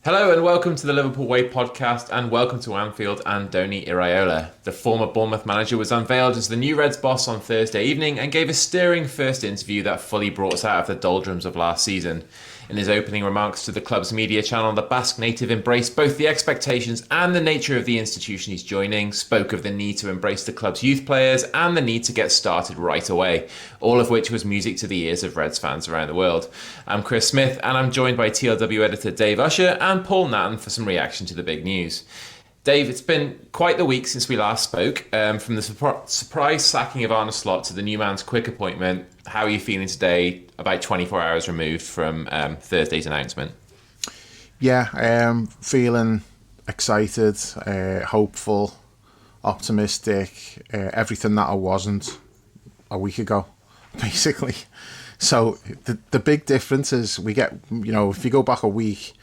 Hello and welcome to the Liverpool Way podcast and welcome to Anfield. Andoni Iraola. The former Bournemouth manager was unveiled as the new Reds boss on Thursday evening and gave a stirring first interview that fully brought us out of the doldrums of last season. In his opening remarks to the club's media channel, the Basque native embraced both the expectations and the nature of the institution he's joining, spoke of the need to embrace the club's youth players and the need to get started right away, all of which was music to the ears of Reds fans around the world. I'm Chris Smith and I'm joined by TLW editor Dave Usher and Paul Natton for some reaction to the big news. Dave, it's been quite the week since we last spoke. From the surprise sacking of Arne Slot to the new man's quick appointment, how are you feeling today, about 24 hours removed from Thursday's announcement? Yeah, feeling excited, hopeful, optimistic, everything that I wasn't a week ago, basically. So the big difference is we get, if you go back a week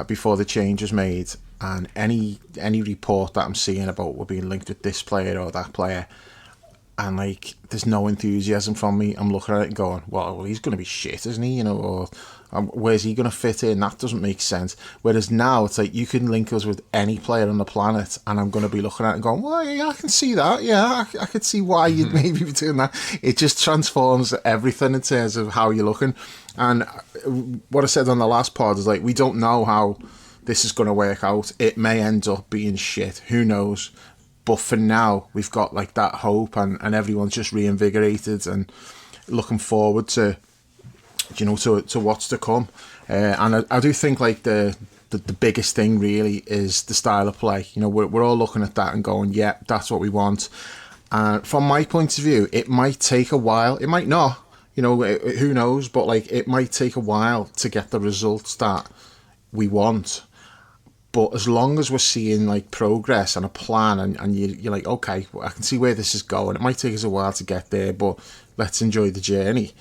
before the change was made, and any report that I'm seeing about we're being linked with this player or that player, and there's no enthusiasm from me. I'm looking at it and going, well, he's going to be shit, isn't he? Or where's he going to fit in? That doesn't make sense. Whereas now it's like you can link us with any player on the planet, and I'm going to be looking at it and going, well, yeah, I can see that. Yeah, I could see why you'd maybe be doing that. It just transforms everything in terms of how you're looking. And what I said on the last pod is we don't know how this is going to work out. It may end up being shit. Who knows? But for now, we've got that hope, and everyone's just reinvigorated and looking forward to, to what's to come. And I do think the biggest thing really is the style of play. We're all looking at that and going, yeah, that's what we want. And from my point of view, it might take a while. It might not. Who knows? But it might take a while to get the results that we want. But as long as we're seeing progress and a plan, and you're okay, well, I can see where this is going. It might take us a while to get there, but let's enjoy the journey.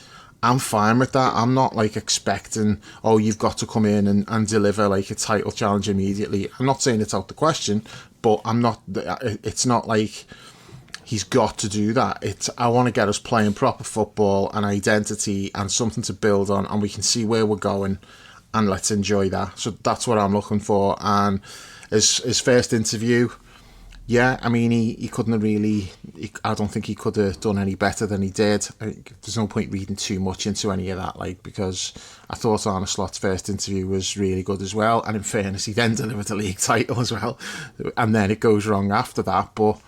I'm fine with that. I'm not expecting, you've got to come in and deliver a title challenge immediately. I'm not saying it's out the question, but it's not he's got to do that. I want to get us playing proper football, an identity and something to build on, and we can see where we're going. And let's enjoy that. So that's what I'm looking for. And his first interview, yeah, I mean, he couldn't have really... I don't think he could have done any better than he did. There's no point reading too much into any of that, because I thought Arne Slot's first interview was really good as well. And in fairness, he then delivered a league title as well. And then it goes wrong after that. But...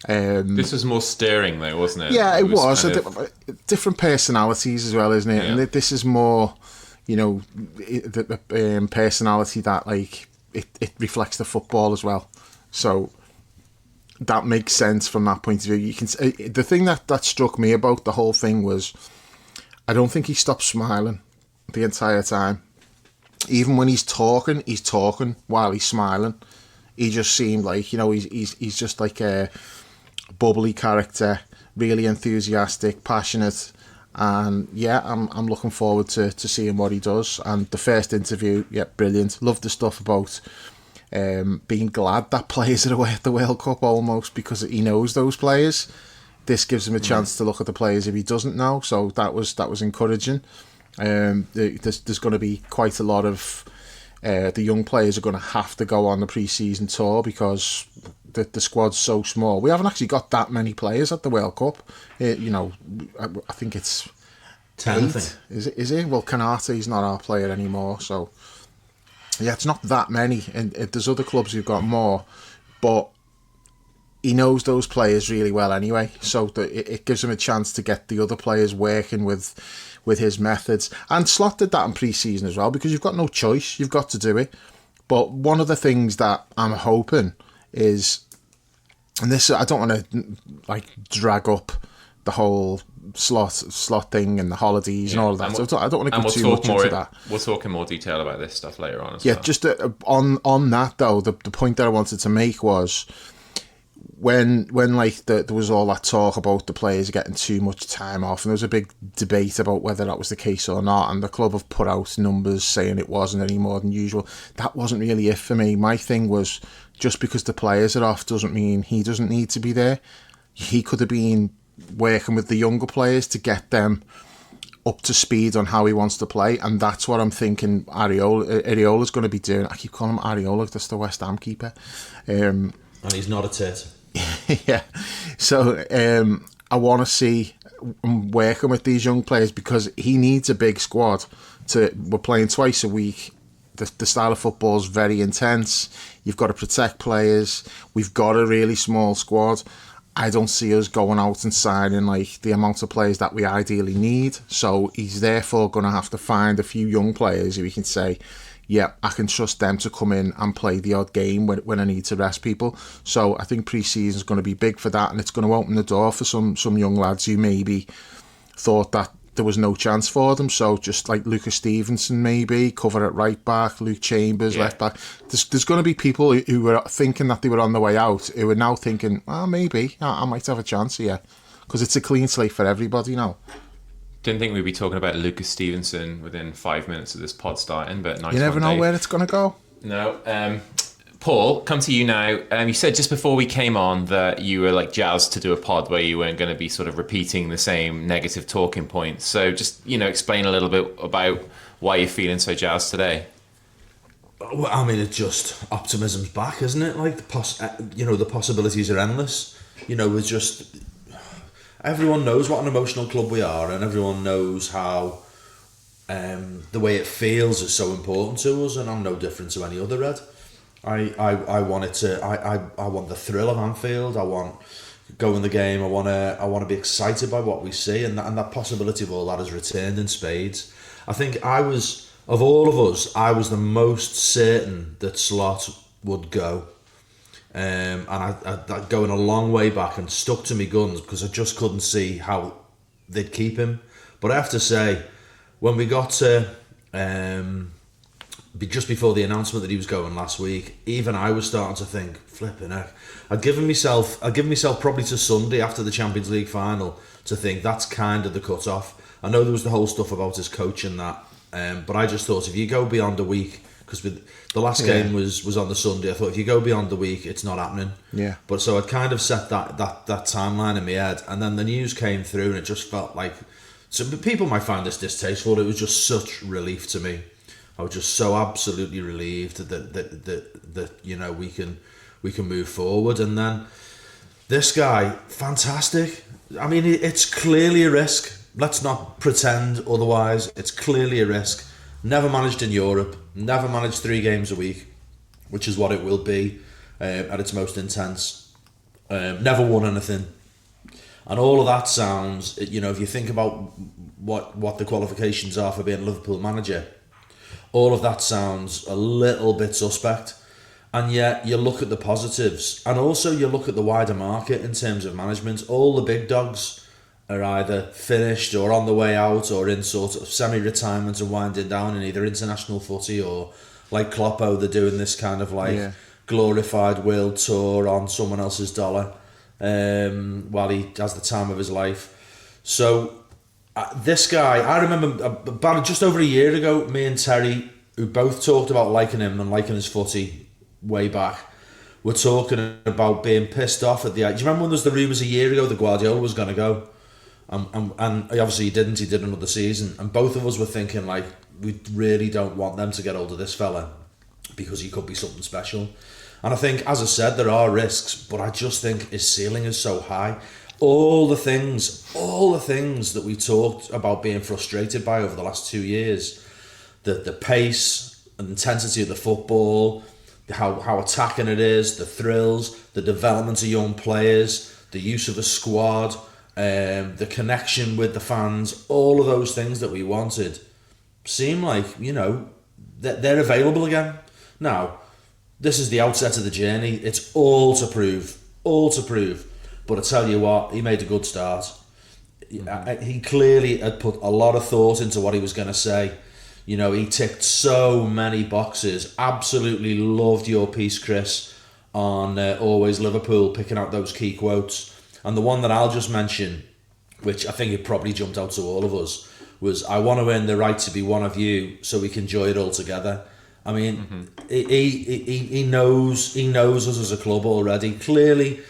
this was more stirring, though, wasn't it? Yeah, it was. Different personalities as well, isn't it? Yeah. And this is more... the personality that it reflects the football as well, so that makes sense from that point of view. You can the thing that struck me about the whole thing was I don't think he stopped smiling the entire time. Even when he's talking while he's smiling. He just seemed he's just a bubbly character, really enthusiastic, passionate. And yeah, I'm looking forward to seeing what he does. And the first interview, yeah, brilliant. Love the stuff about being glad that players are away at the World Cup almost because he knows those players. This gives him a chance to look at the players if he doesn't know. So that was encouraging. There's going to be quite a lot of the young players are going to have to go on the pre-season tour because the squad's so small. We haven't actually got that many players at the World Cup. I think it's 10. 8. Is it? Well, Kanate's not our player anymore, so yeah, it's not that many. And there's other clubs who've got more, but he knows those players really well anyway. So it gives him a chance to get the other players working with his methods. And Slot did that in pre-season as well because you've got no choice. You've got to do it. But one of the things that I'm hoping is, and this I don't want to drag up the whole slot thing and the holidays and all of that. So I don't want to go too much into that. We'll talk in more detail about this stuff later on as well. Yeah, just on that though, the point that I wanted to make was when there was all that talk about the players getting too much time off, and there was a big debate about whether that was the case or not, and the club have put out numbers saying it wasn't any more than usual. That wasn't really it for me. My thing was, just because the players are off doesn't mean he doesn't need to be there. He could have been working with the younger players to get them up to speed on how he wants to play, and that's what I'm thinking Iraola's going to be doing. I keep calling him Iraola, that's the West Ham keeper. And he's not a tit. Yeah. So I want to see him working with these young players, because he needs a big squad. We're playing twice a week. The style of football is very intense. You've got to protect players. We've got a really small squad. I don't see us going out and signing like the amount of players that we ideally need. So he's therefore going to have to find a few young players who he can say, yeah, I can trust them to come in and play the odd game when I need to rest people. So I think pre-season is going to be big for that, and it's going to open the door for some young lads who maybe thought that there was no chance for them. So just like Lucas Stevenson, maybe cover at right back, Luke Chambers left back. There's going to be people who were thinking that they were on the way out who are now thinking, maybe I might have a chance here, because it's a clean slate for everybody now. Didn't think we'd be talking about Lucas Stevenson within 5 minutes of this pod starting, but nice. You never know where it's going to go. No. Paul, come to you now. You said just before we came on that you were like jazzed to do a pod where you weren't going to be sort of repeating the same negative talking points. So just, explain a little bit about why you're feeling so jazzed today. Well, I mean, it's just optimism's back, isn't it? Like the possibilities are endless. We're just, everyone knows what an emotional club we are, and everyone knows how the way it feels is so important to us, and I'm no different to any other Red. I want the thrill of Anfield. I want going the game. I want to be excited by what we see, and that possibility of all that has returned in spades. I think of all of us, I was the most certain that Slot would go, and I going a long way back and stuck to my guns because I just couldn't see how they'd keep him. But I have to say, when we got to just before the announcement that he was going last week, even I was starting to think, flipping heck. I'd given myself probably to Sunday after the Champions League final to think that's kind of the cut-off. I know there was the whole stuff about his coach and that, but I just thought if you go beyond a week, because the last game was on the Sunday, I thought if you go beyond the week, it's not happening. Yeah. But so I'd kind of set that timeline in my head, and then the news came through, and it just felt like, so people might find this distasteful. It was just such relief to me. I was just so absolutely relieved that we can move forward. And then this guy, fantastic. I mean, it's clearly a risk. Let's not pretend otherwise. It's clearly a risk. Never managed in Europe. Never managed 3 games a week, which is what it will be at its most intense. Never won anything. And all of that sounds, if you think about what the qualifications are for being a Liverpool manager, all of that sounds a little bit suspect. And yet you look at the positives, and also you look at the wider market in terms of management. All the big dogs are either finished or on the way out or in sort of semi-retirement and winding down in either international footy or like Kloppo, they're doing this kind of glorified world tour on someone else's dollar while he has the time of his life. So this guy, I remember about just over a year ago, me and Terry, who both talked about liking him and liking his footy way back, were talking about being pissed off at the... Do you remember when there was the rumours a year ago that Guardiola was going to go? And obviously he didn't, he did another season. And both of us were thinking, like, we really don't want them to get hold of this fella because he could be something special. And I think, as I said, there are risks, but I just think his ceiling is so high. All the things that we talked about being frustrated by over the last 2 years, the pace and intensity of the football, how attacking it is, the thrills, the development of young players, the use of a squad, the connection with the fans, all of those things that we wanted seem like, they're available again. Now, this is the outset of the journey. It's all to prove. But I tell you what, he made a good start. Mm-hmm. He clearly had put a lot of thought into what he was going to say. He ticked so many boxes. Absolutely loved your piece, Chris, on Always Liverpool, picking out those key quotes. And the one that I'll just mention, which I think it probably jumped out to all of us, was, I want to earn the right to be one of you so we can enjoy it all together. I mean, he knows us as a club already. Clearly,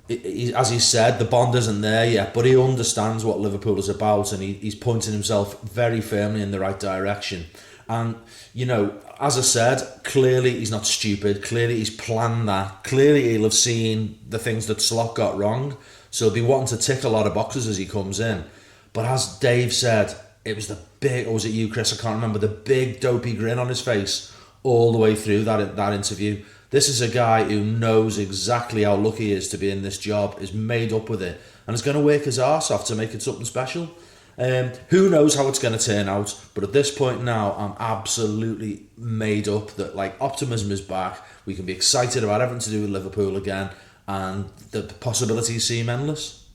as he said, the bond isn't there yet, but he understands what Liverpool is about, and he's pointing himself very firmly in the right direction. And, you know, as I said, clearly he's not stupid. Clearly he's planned that. Clearly he'll have seen the things that Slot got wrong. So he'll be wanting to tick a lot of boxes as he comes in. But as Dave said, it was the big, or was it you, Chris? I can't remember. The big dopey grin on his face all the way through that interview. This is a guy who knows exactly how lucky he is to be in this job, is made up with it, and is going to work his arse off to make it something special. Who knows how it's going to turn out, but at this point now, I'm absolutely made up that like optimism is back. We can be excited about everything to do with Liverpool again, and the possibilities seem endless.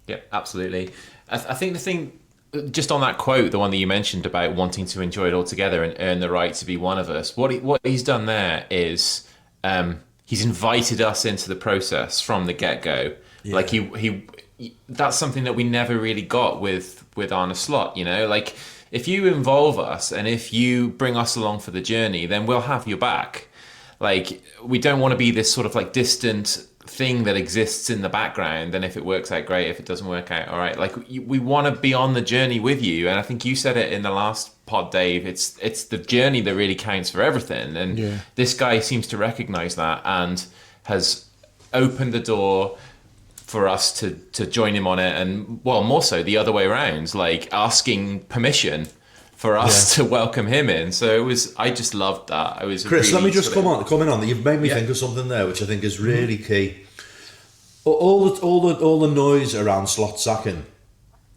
Yeah, absolutely. I think the thing, just on that quote, the one that you mentioned about wanting to enjoy it all together and earn the right to be one of us, what he's done there is he's invited us into the process from the get-go. Yeah. Like he that's something that we never really got with Arne Slot, you know? Like, if you involve us and if you bring us along for the journey, then we'll have your back. Like, we don't want to be this sort of like distant thing that exists in the background, and if it works out, great. If it doesn't work out, all right. Like, we want to be on the journey with you, and I think you said it in the last pod, Dave. It's the journey that really counts for everything, and this guy seems to recognise that and has opened the door for us to join him on it, and well, more so the other way around, like asking permission for us to welcome him in. So I just loved that. I was Chris, really let me just come in on that. You've made me think of something there, which I think is really key. All the noise around Slot sacking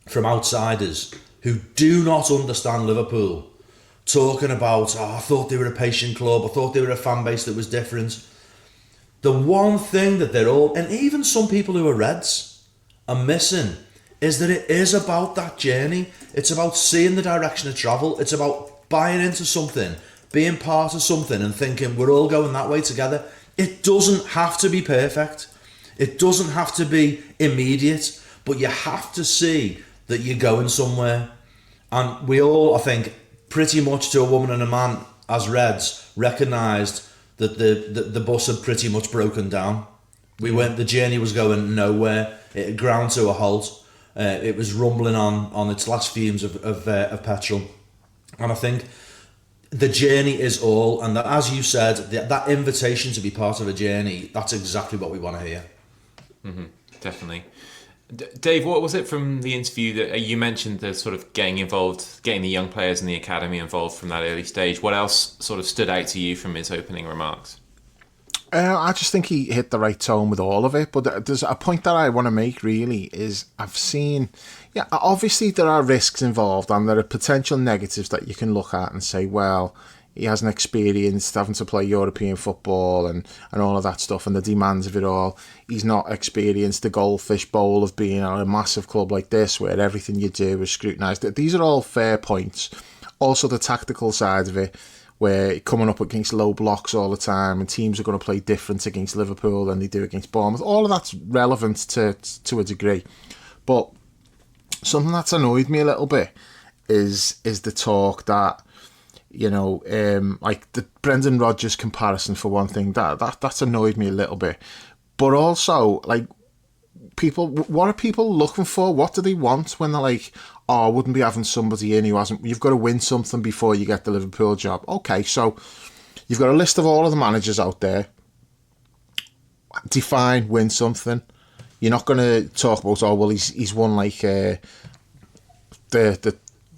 from outsiders who do not understand Liverpool, talking about, I thought they were a patient club, I thought they were a fan base that was different. The one thing that they're all, and even some people who are Reds, are missing is that it is about that journey. It's about seeing the direction of travel. It's about buying into something, being part of something and thinking we're all going that way together. It doesn't have to be perfect. It doesn't have to be immediate, but you have to see that you're going somewhere. And we all, I think, pretty much to a woman and a man as Reds, recognised that the bus had pretty much broken down. The journey was going nowhere. It had ground to a halt. It was rumbling on its last fumes of petrol. And I think the journey is all, and that, as you said, that invitation to be part of a journey, that's exactly what we want to hear. Mm-hmm, definitely. Dave, what was it from the interview that you mentioned, the sort of getting the young players in the academy involved from that early stage? What else sort of stood out to you from his opening remarks? I just think he hit the right tone with all of it. But there's a point that I want to make, really, is I've seen, obviously there are risks involved and there are potential negatives that you can look at and say, well, he hasn't experienced having to play European football and all of that stuff and the demands of it all. He's not experienced the goldfish bowl of being at a massive club like this where everything you do is scrutinised. These are all fair points. Also the tactical side of it, where coming up against low blocks all the time and teams are going to play different against Liverpool than they do against Bournemouth. All of that's relevant to a degree. But something that's annoyed me a little bit is the talk that, like the Brendan Rodgers comparison, for one thing, that's annoyed me a little bit. But also, like, what are people looking for? What do they want when they're like, I wouldn't be having somebody in who hasn't... You've got to win something before you get the Liverpool job. Okay, so you've got a list of all of the managers out there. Define win something. You're not going to talk about, he's won like the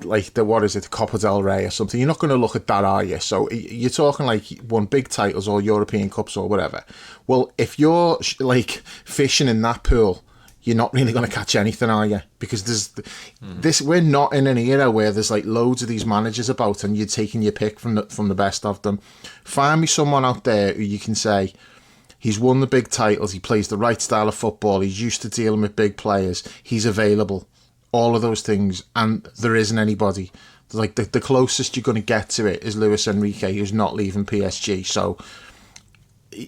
what is it, the Copa del Rey or something. You're not going to look at that, are you? So you're talking like won big titles or European Cups or whatever. Well, if you're like fishing in that pool, you're not really going to catch anything, are you? Because there's we're not in an era where there's like loads of these managers about and you're taking your pick from the best of them. Find me someone out there who you can say he's won the big titles, he plays the right style of football, he's used to dealing with big players, he's available. All of those things, and there isn't anybody. Like the closest you're going to get to it is Luis Enrique, who's not leaving PSG. So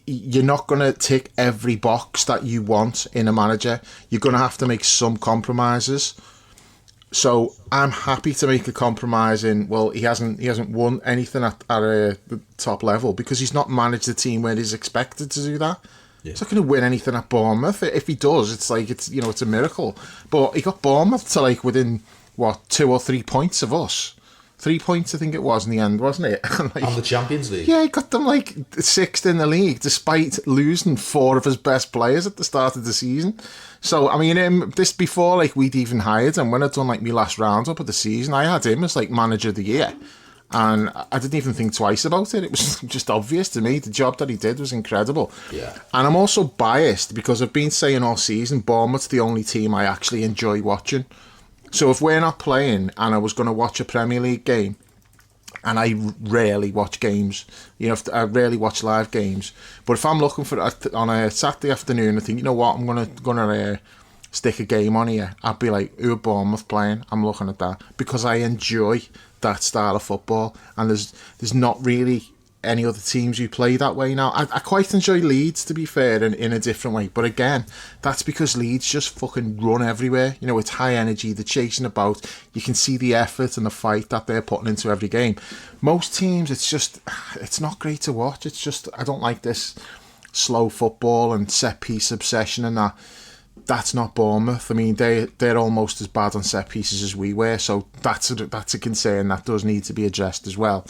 you're not going to tick every box that you want in a manager. You're going to have to make some compromises. So I'm happy to make a compromise in, well, he hasn't won anything at a top level because he's not managed the team where he's expected to do that. He's not going to win anything at Bournemouth. If he does, it's like it's a miracle. But he got Bournemouth to like within 2 or 3 points of us. 3 points, I think it was in the end, wasn't it? Like, on the Champions League. Yeah, he got them like sixth in the league, despite losing 4 of his best players at the start of the season. So I mean, this before like we'd even hired him. When I'd done like my last roundup of the season, I had him as like manager of the year. And I didn't even think twice about it. It was just obvious to me. The job that he did was incredible. Yeah. And I'm also biased because I've been saying all season, Bournemouth's the only team I actually enjoy watching. So if we're not playing and I was going to watch a Premier League game, and I rarely watch games, I rarely watch live games. But if I'm looking for on a Saturday afternoon, I think, you know what, I'm gonna stick a game on here. I'd be like, who are Bournemouth playing? I'm looking at that because I enjoy that style of football, and there's not really any other teams who play that way now. I quite enjoy Leeds, to be fair, in a different way, but again, that's because Leeds just fucking run everywhere. It's high energy, they're chasing about, you can see the effort and the fight that they're putting into every game. Most teams, it's not great to watch. It's just, I don't like this slow football and set piece obsession and that. That's not Bournemouth. I mean, they're almost as bad on set pieces as we were, so that's a concern that does need to be addressed as well.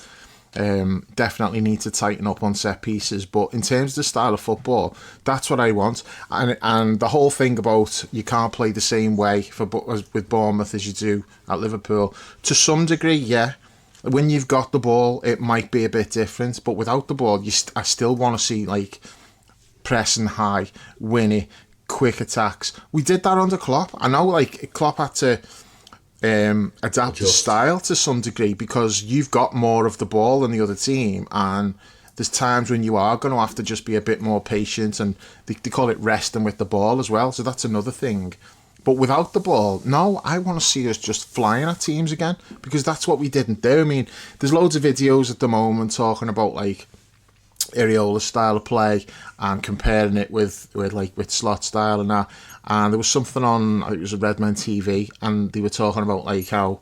Definitely need to tighten up on set pieces, but in terms of the style of football, that's what I want. And the whole thing about you can't play the same way with Bournemouth as you do at Liverpool, to some degree, yeah. When you've got the ball, it might be a bit different, but without the ball, I still want to see like pressing high, winning, quick attacks. We did that under Klopp. I know like Klopp had to adapt his style to some degree because you've got more of the ball than the other team, and there's times when you are going to have to just be a bit more patient, and they call it resting with the ball as well, so that's another thing. But without the ball, no, I want to see us just flying at teams again, because that's what we didn't do. I mean, there's loads of videos at the moment talking about like Iraola's style of play and comparing it with Slot's style and that. And there was something on, I think it was a Redman TV, and they were talking about like how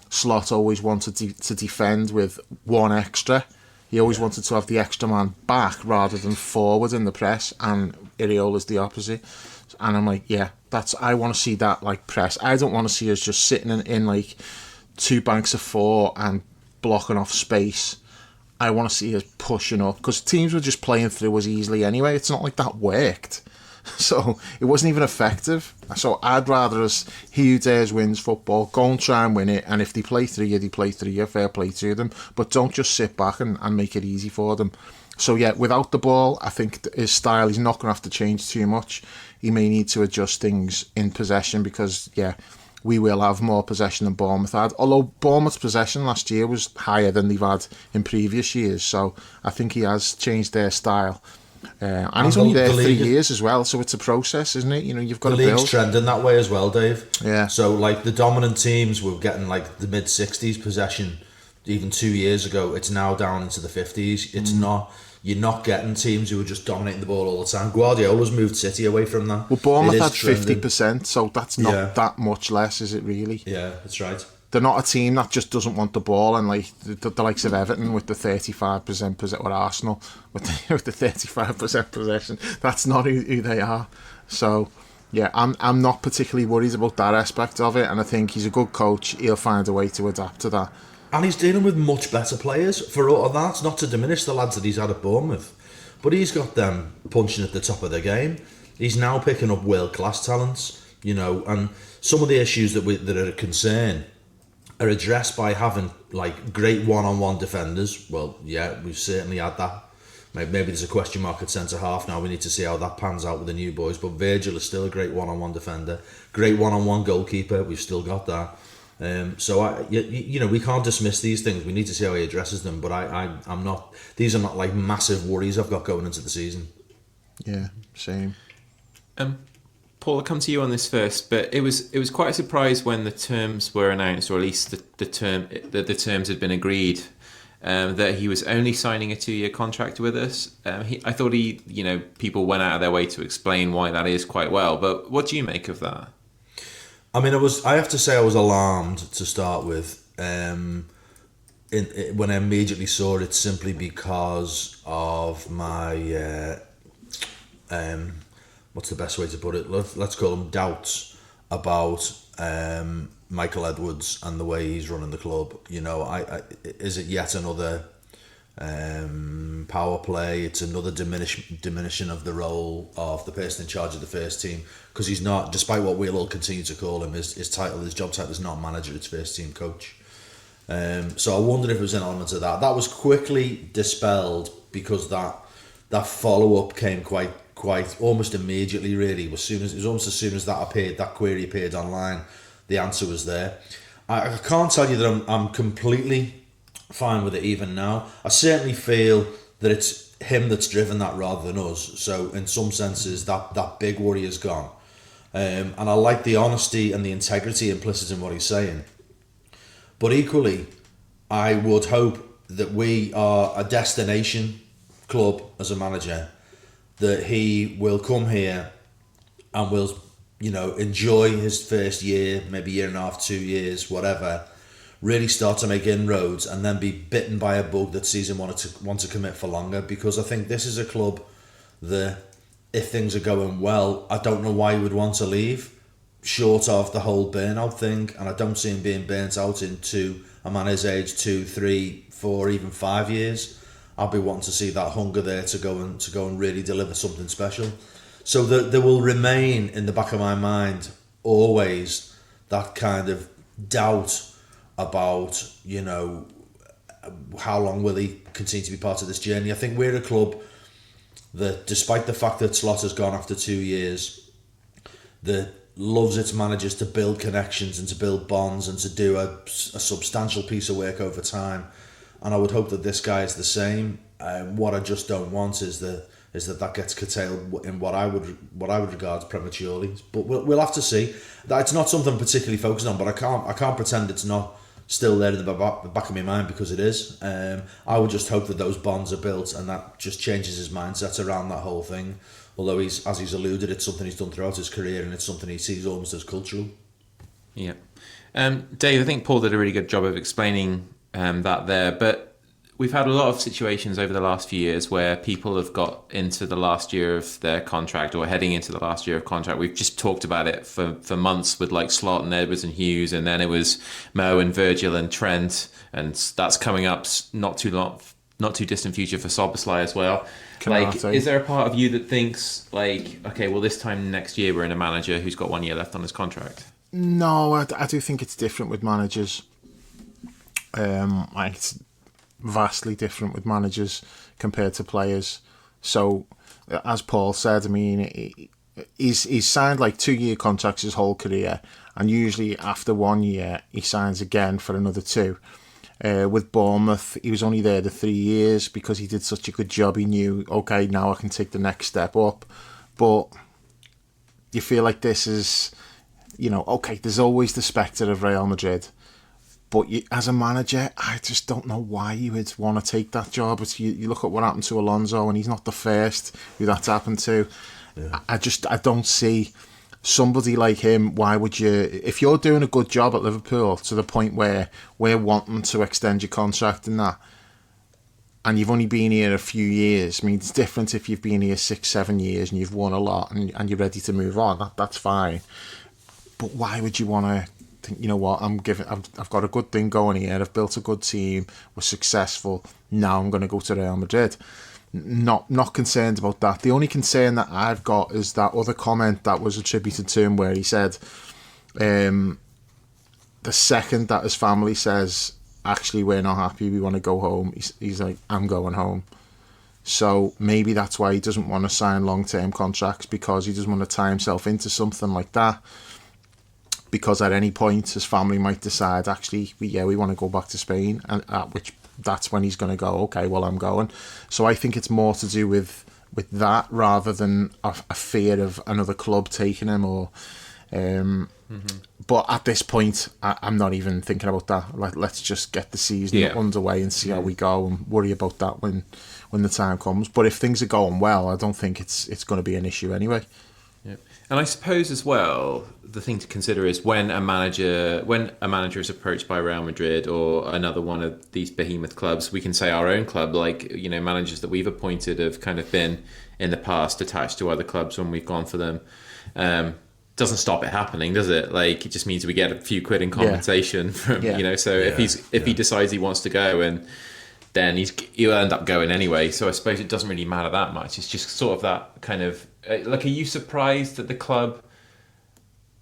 Slot always wanted to defend with one extra. He always wanted to have the extra man back rather than forward in the press, and Iraola's the opposite. And I'm like, yeah, I want to see that like press. I don't want to see us just sitting in like 2 banks of 4 and blocking off space. I want to see us pushing up, because teams were just playing through us easily anyway. It's not like that worked. So it wasn't even effective. So I'd rather us, he who dares wins football, go and try and win it, and if they play through you, they play through you, fair play to them, but don't just sit back and make it easy for them. So yeah, without the ball, I think his style, he's not going to have to change too much. He may need to adjust things in possession, because yeah, we will have more possession than Bournemouth had, although Bournemouth's possession last year was higher than they've had in previous years, so I think he has changed their style. And he's only there 3 years as well, so it's a process, isn't it? You've got to build. The league's trending that way as well, Dave. Yeah. So like the dominant teams were getting like the mid-60s possession even 2 years ago. It's now down into the 50s. It's not. You're not getting teams who are just dominating the ball all the time. Guardiola's moved City away from that. Well, Bournemouth had 50%, so that's not that much less, is it really? Yeah, that's right. They're not a team that just doesn't want the ball, and like the likes of Everton with the 35% possession, or Arsenal with the 35% possession. That's not who they are. So yeah, I'm not particularly worried about that aspect of it, and I think he's a good coach. He'll find a way to adapt to that. And he's dealing with much better players for all of that. Not to diminish the lads that he's had at Bournemouth, but he's got them punching at the top of their game. He's now picking up world-class talents, and some of the issues that are a concern are addressed by having like great one-on-one defenders. Well, yeah, we've certainly had that. Maybe there's a question mark at centre half now. We need to see how that pans out with the new boys. But Virgil is still a great one-on-one defender, great one-on-one goalkeeper. We've still got that. So we can't dismiss these things. We need to see how he addresses them. But I'm not. These are not like massive worries I've got going into the season. Yeah, same. Paul, I'll come to you on this first, but it was quite a surprise when the terms were announced, or at least the terms had been agreed, that he was only signing a 2-year contract with us. I thought people went out of their way to explain why that is quite well. But what do you make of that? I mean, I have to say I was alarmed to start with. When I immediately saw it, simply because of my what's the best way to put it? Let's call them doubts about Michael Edwards and the way he's running the club. Is it yet another power play? It's another diminishing of the role of the person in charge of the first team, because he's not, despite what we'll all continue to call him, his job title is not manager, it's first team coach. So I wondered if it was an element of that. That was quickly dispelled because that follow up came quite almost immediately. Really, it was almost as soon as that query appeared online, the answer was there. I can't tell you that I'm completely fine with it even now. I certainly feel that it's him that's driven that rather than us. So in some senses, that big worry is gone. And I like the honesty and the integrity implicit in what he's saying. But equally, I would hope that we are a destination club as a manager, that he will come here and will, enjoy his first year, maybe year and a half, 2 years, whatever, really start to make inroads and then be bitten by a bug that sees him want to commit for longer. Because I think this is a club that, if things are going well, I don't know why he would want to leave, short of the whole burnout thing. And I don't see him being burnt out into a man his age 2, 3, 4, even 5 years. I'll be wanting to see that hunger there to go and really deliver something special. So there will remain in the back of my mind always that kind of doubt about, how long will he continue to be part of this journey. I think we're a club that, despite the fact that Slot has gone after 2 years, that loves its managers to build connections and to build bonds and to do a substantial piece of work over time. And I would hope that this guy is the same. What I just don't want is that gets curtailed in what I would regard prematurely. But we'll have to see. That it's not something I'm particularly focused on, but I can't pretend it's not still there in the back of my mind, because it is. I would just hope that those bonds are built and that just changes his mindset around that whole thing. Although as he's alluded, it's something he's done throughout his career and it's something he sees almost as cultural. Yeah. Dave, I think Paul did a really good job of explaining that there, but we've had a lot of situations over the last few years where people have got into the last year of their contract or heading into the last year of contract. We've just talked about it for months with like Slot and Edwards and Hughes, and then it was Mo and Virgil and Trent, and that's coming up not too distant future for Szoboszlai as well. Is there a part of you that thinks okay, well, this time next year we're in a manager who's got 1 year left on his contract? No, I do think it's different with managers. It's vastly different with managers compared to players. So, as Paul said, I mean, he's signed 2-year contracts his whole career, and usually after 1 year he signs again for another 2. With Bournemouth, he was only there the 3 years because he did such a good job. He knew, okay, now I can take the next step up. But you feel like this is, okay, there's always the spectre of Real Madrid. But as a manager, I just don't know why you would want to take that job. You look at what happened to Alonso, and he's not the first who that's happened to. Yeah. I don't see somebody like him. Why would you, if you're doing a good job at Liverpool to the point where we're wanting to extend your contract and that, and you've only been here a few years. I mean, it's different if you've been here 6-7 years and you've won a lot and you're ready to move on. That's fine. But why would you want to think, you know what, I've got a good thing going here, I've built a good team, we're successful, now I'm going to go to Real Madrid? Not concerned about that. The only concern that I've got is that other comment that was attributed to him where he said the second that his family says, actually, we're not happy, we want to go home, he's like, I'm going home. So maybe that's why he doesn't want to sign long-term contracts, because he doesn't want to tie himself into something like that. Because at any point his family might decide, actually, we want to go back to Spain, and at which that's when he's going to go, okay, well, I'm going. So I think it's more to do with that rather than a fear of another club taking him. Or, But at this point, I'm not even thinking about that. Let's just get the season underway and see how we go, and worry about that when the time comes. But if things are going well, I don't think it's going to be an issue anyway. Yeah. And I suppose as well, the thing to consider is when a manager is approached by Real Madrid or another one of these behemoth clubs, we can say our own club, like, you know, managers that we've appointed have kind of been in the past attached to other clubs when we've gone for them. Doesn't stop it happening, does it? Like, it just means we get a few quid in compensation from, you know, so if he decides he wants to go, and then he'll end up going anyway. So I suppose it doesn't really matter that much. It's just sort of that kind of, like, are you surprised that the club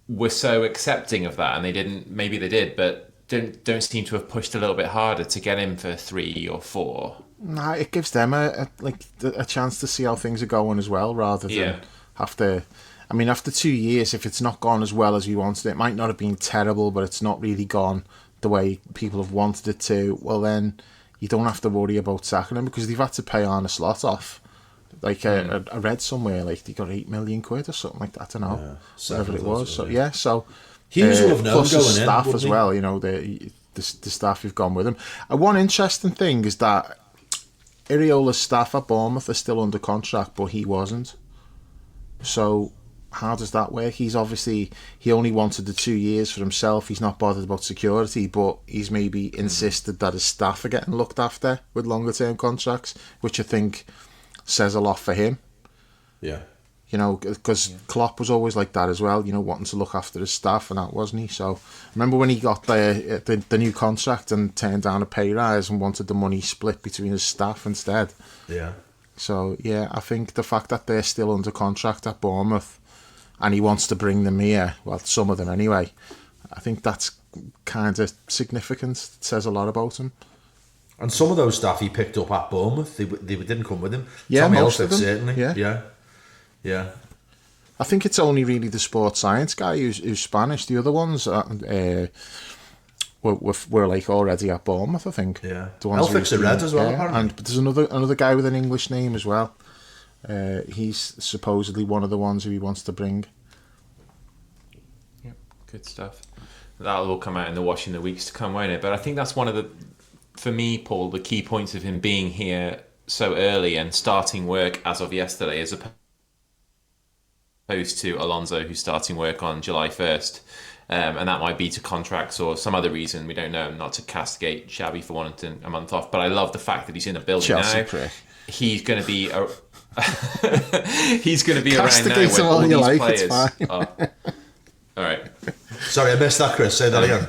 were so accepting of that, and they didn't, maybe they did, but don't seem to have pushed a little bit harder to get him for 3 or 4? Nah, it gives them a chance to see how things are going as well, rather than have to. I mean, after 2 years, if it's not gone as well as we wanted, it might not have been terrible, but it's not really gone the way people have wanted it to. Well, then you don't have to worry about sacking him, because they've had to pay Arne Slot off. Like, I read somewhere, like, they got 8 million quid or something like that. I don't know, whatever it was. So so Hughes will have known plus the going staff in, as well. You know, the staff who've gone with him. And one interesting thing is that Iraola's staff at Bournemouth are still under contract, but he wasn't. So how does that work? He's obviously, he only wanted the 2 years for himself. He's not bothered about security, but he's maybe insisted that his staff are getting looked after with longer term contracts, which I think says a lot for him. Yeah. You know, because Klopp was always like that as well, you know, wanting to look after his staff, and that wasn't he? So remember when he got the new contract and turned down a pay rise and wanted the money split between his staff instead? Yeah. So, yeah, I think the fact that they're still under contract at Bournemouth and he wants to bring them here, well, some of them anyway, I think that's kind of significant. It says a lot about him. And some of those staff he picked up at Bournemouth, they didn't come with him. Yeah, Tommy most Elphick, of them. Certainly. Yeah. I think it's only really the sports science guy who's Spanish. The other ones were like already at Bournemouth, I think. Yeah. The ones Elphick's a Red as well, apparently. And there's another guy with an English name as well. He's supposedly one of the ones who he wants to bring. Yep, good stuff. That'll all come out in the wash in the weeks to come, won't it? But I think that's one of the, for me, Paul, the key points of him being here so early and starting work as of yesterday, as opposed to Alonso, who's starting work on July 1st. And that might be to contracts or some other reason, we don't know, not to castigate Xavi for wanting a month off. But I love the fact that he's in a building Chelsea now. prick. He's going to be he's going to be around now Castigate when all you these like, players it's fine. are... All right. Sorry, I missed that, Chris. Say that again.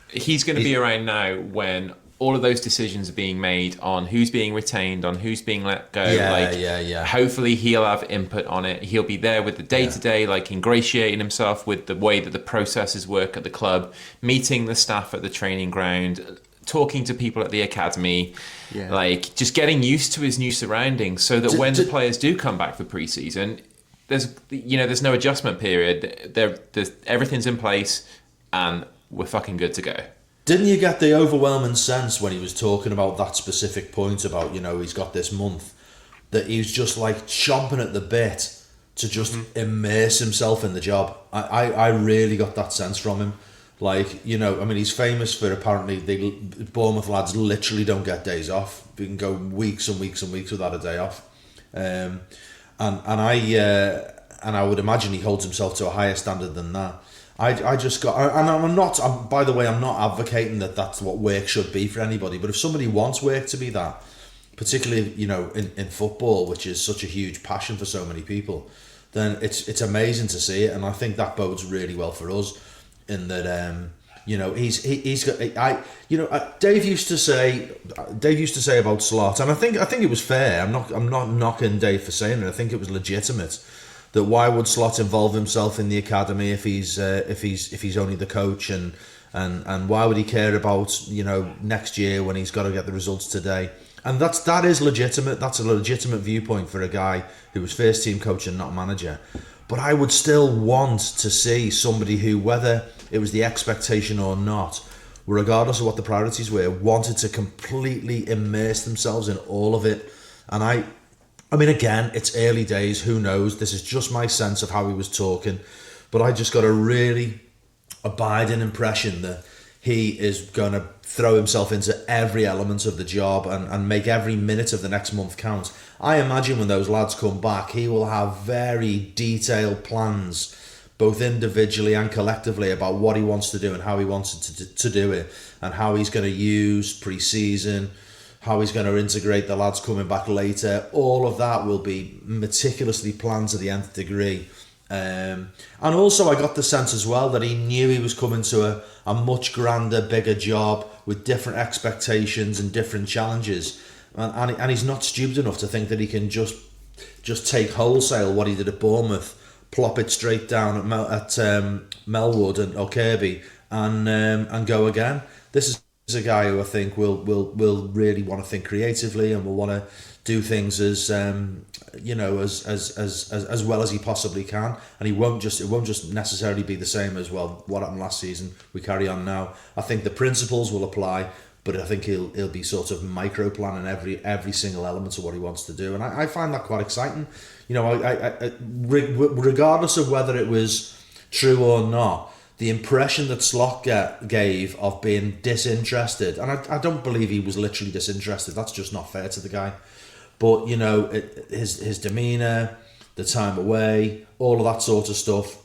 He's going to be around now when all of those decisions are being made on who's being retained, on who's being let go. Hopefully he'll have input on it. He'll be there with the day-to-day, like ingratiating himself with the way that the processes work at the club, meeting the staff at the training ground, talking to people at the academy, like just getting used to his new surroundings so that when the players do come back for pre-season, there's no adjustment period. There's everything's in place and we're fucking good to go. Didn't you get the overwhelming sense when he was talking about that specific point about, you know, he's got this month, that he was just like chomping at the bit to just immerse himself in the job? I really got that sense from him. Like, you know, I mean, he's famous for apparently the Bournemouth lads literally don't get days off. You can go weeks and weeks and weeks without a day off. And I would imagine he holds himself to a higher standard than that. I just got, and by the way, I'm not advocating that that's what work should be for anybody, but if somebody wants work to be that, particularly, you know, in football, which is such a huge passion for so many people, then it's amazing to see it, and I think that bodes really well for us, in that, you know, he's got, Dave used to say about Slot, and I think it was fair. I'm not knocking Dave for saying it. I think it was legitimate. That why would Slot involve himself in the academy if he's only the coach, and why would he care about, you know, next year when he's got to get the results today? And that is legitimate. That's a legitimate viewpoint for a guy who was first team coach and not manager. But I would still want to see somebody who, whether it was the expectation or not, regardless of what the priorities were, wanted to completely immerse themselves in all of it. And I mean, again, it's early days, who knows? This is just my sense of how he was talking. But I just got a really abiding impression that he is going to throw himself into every element of the job and make every minute of the next month count. I imagine when those lads come back, he will have very detailed plans, both individually and collectively, about what he wants to do and how he wants to do it, and how he's going to use pre-season, how he's going to integrate the lads coming back later. All of that will be meticulously planned to the nth degree. And also I got the sense as well that he knew he was coming to a much grander, bigger job with different expectations and different challenges. And he's not stupid enough to think that he can just take wholesale what he did at Bournemouth, plop it straight down at Melwood or Kirby, and go again. This is a guy who I think will really want to think creatively and will want to do things as as well as he possibly can, and it won't just necessarily be the same as, well, what happened last season, we carry on now. I think the principles will apply, but I think he'll be sort of micro planning every single element of what he wants to do, and I find that quite exciting. I regardless of whether it was true or not, the impression that Slot gave of being disinterested, and I don't believe he was literally disinterested, that's just not fair to the guy, but his demeanour, the time away, all of that sort of stuff,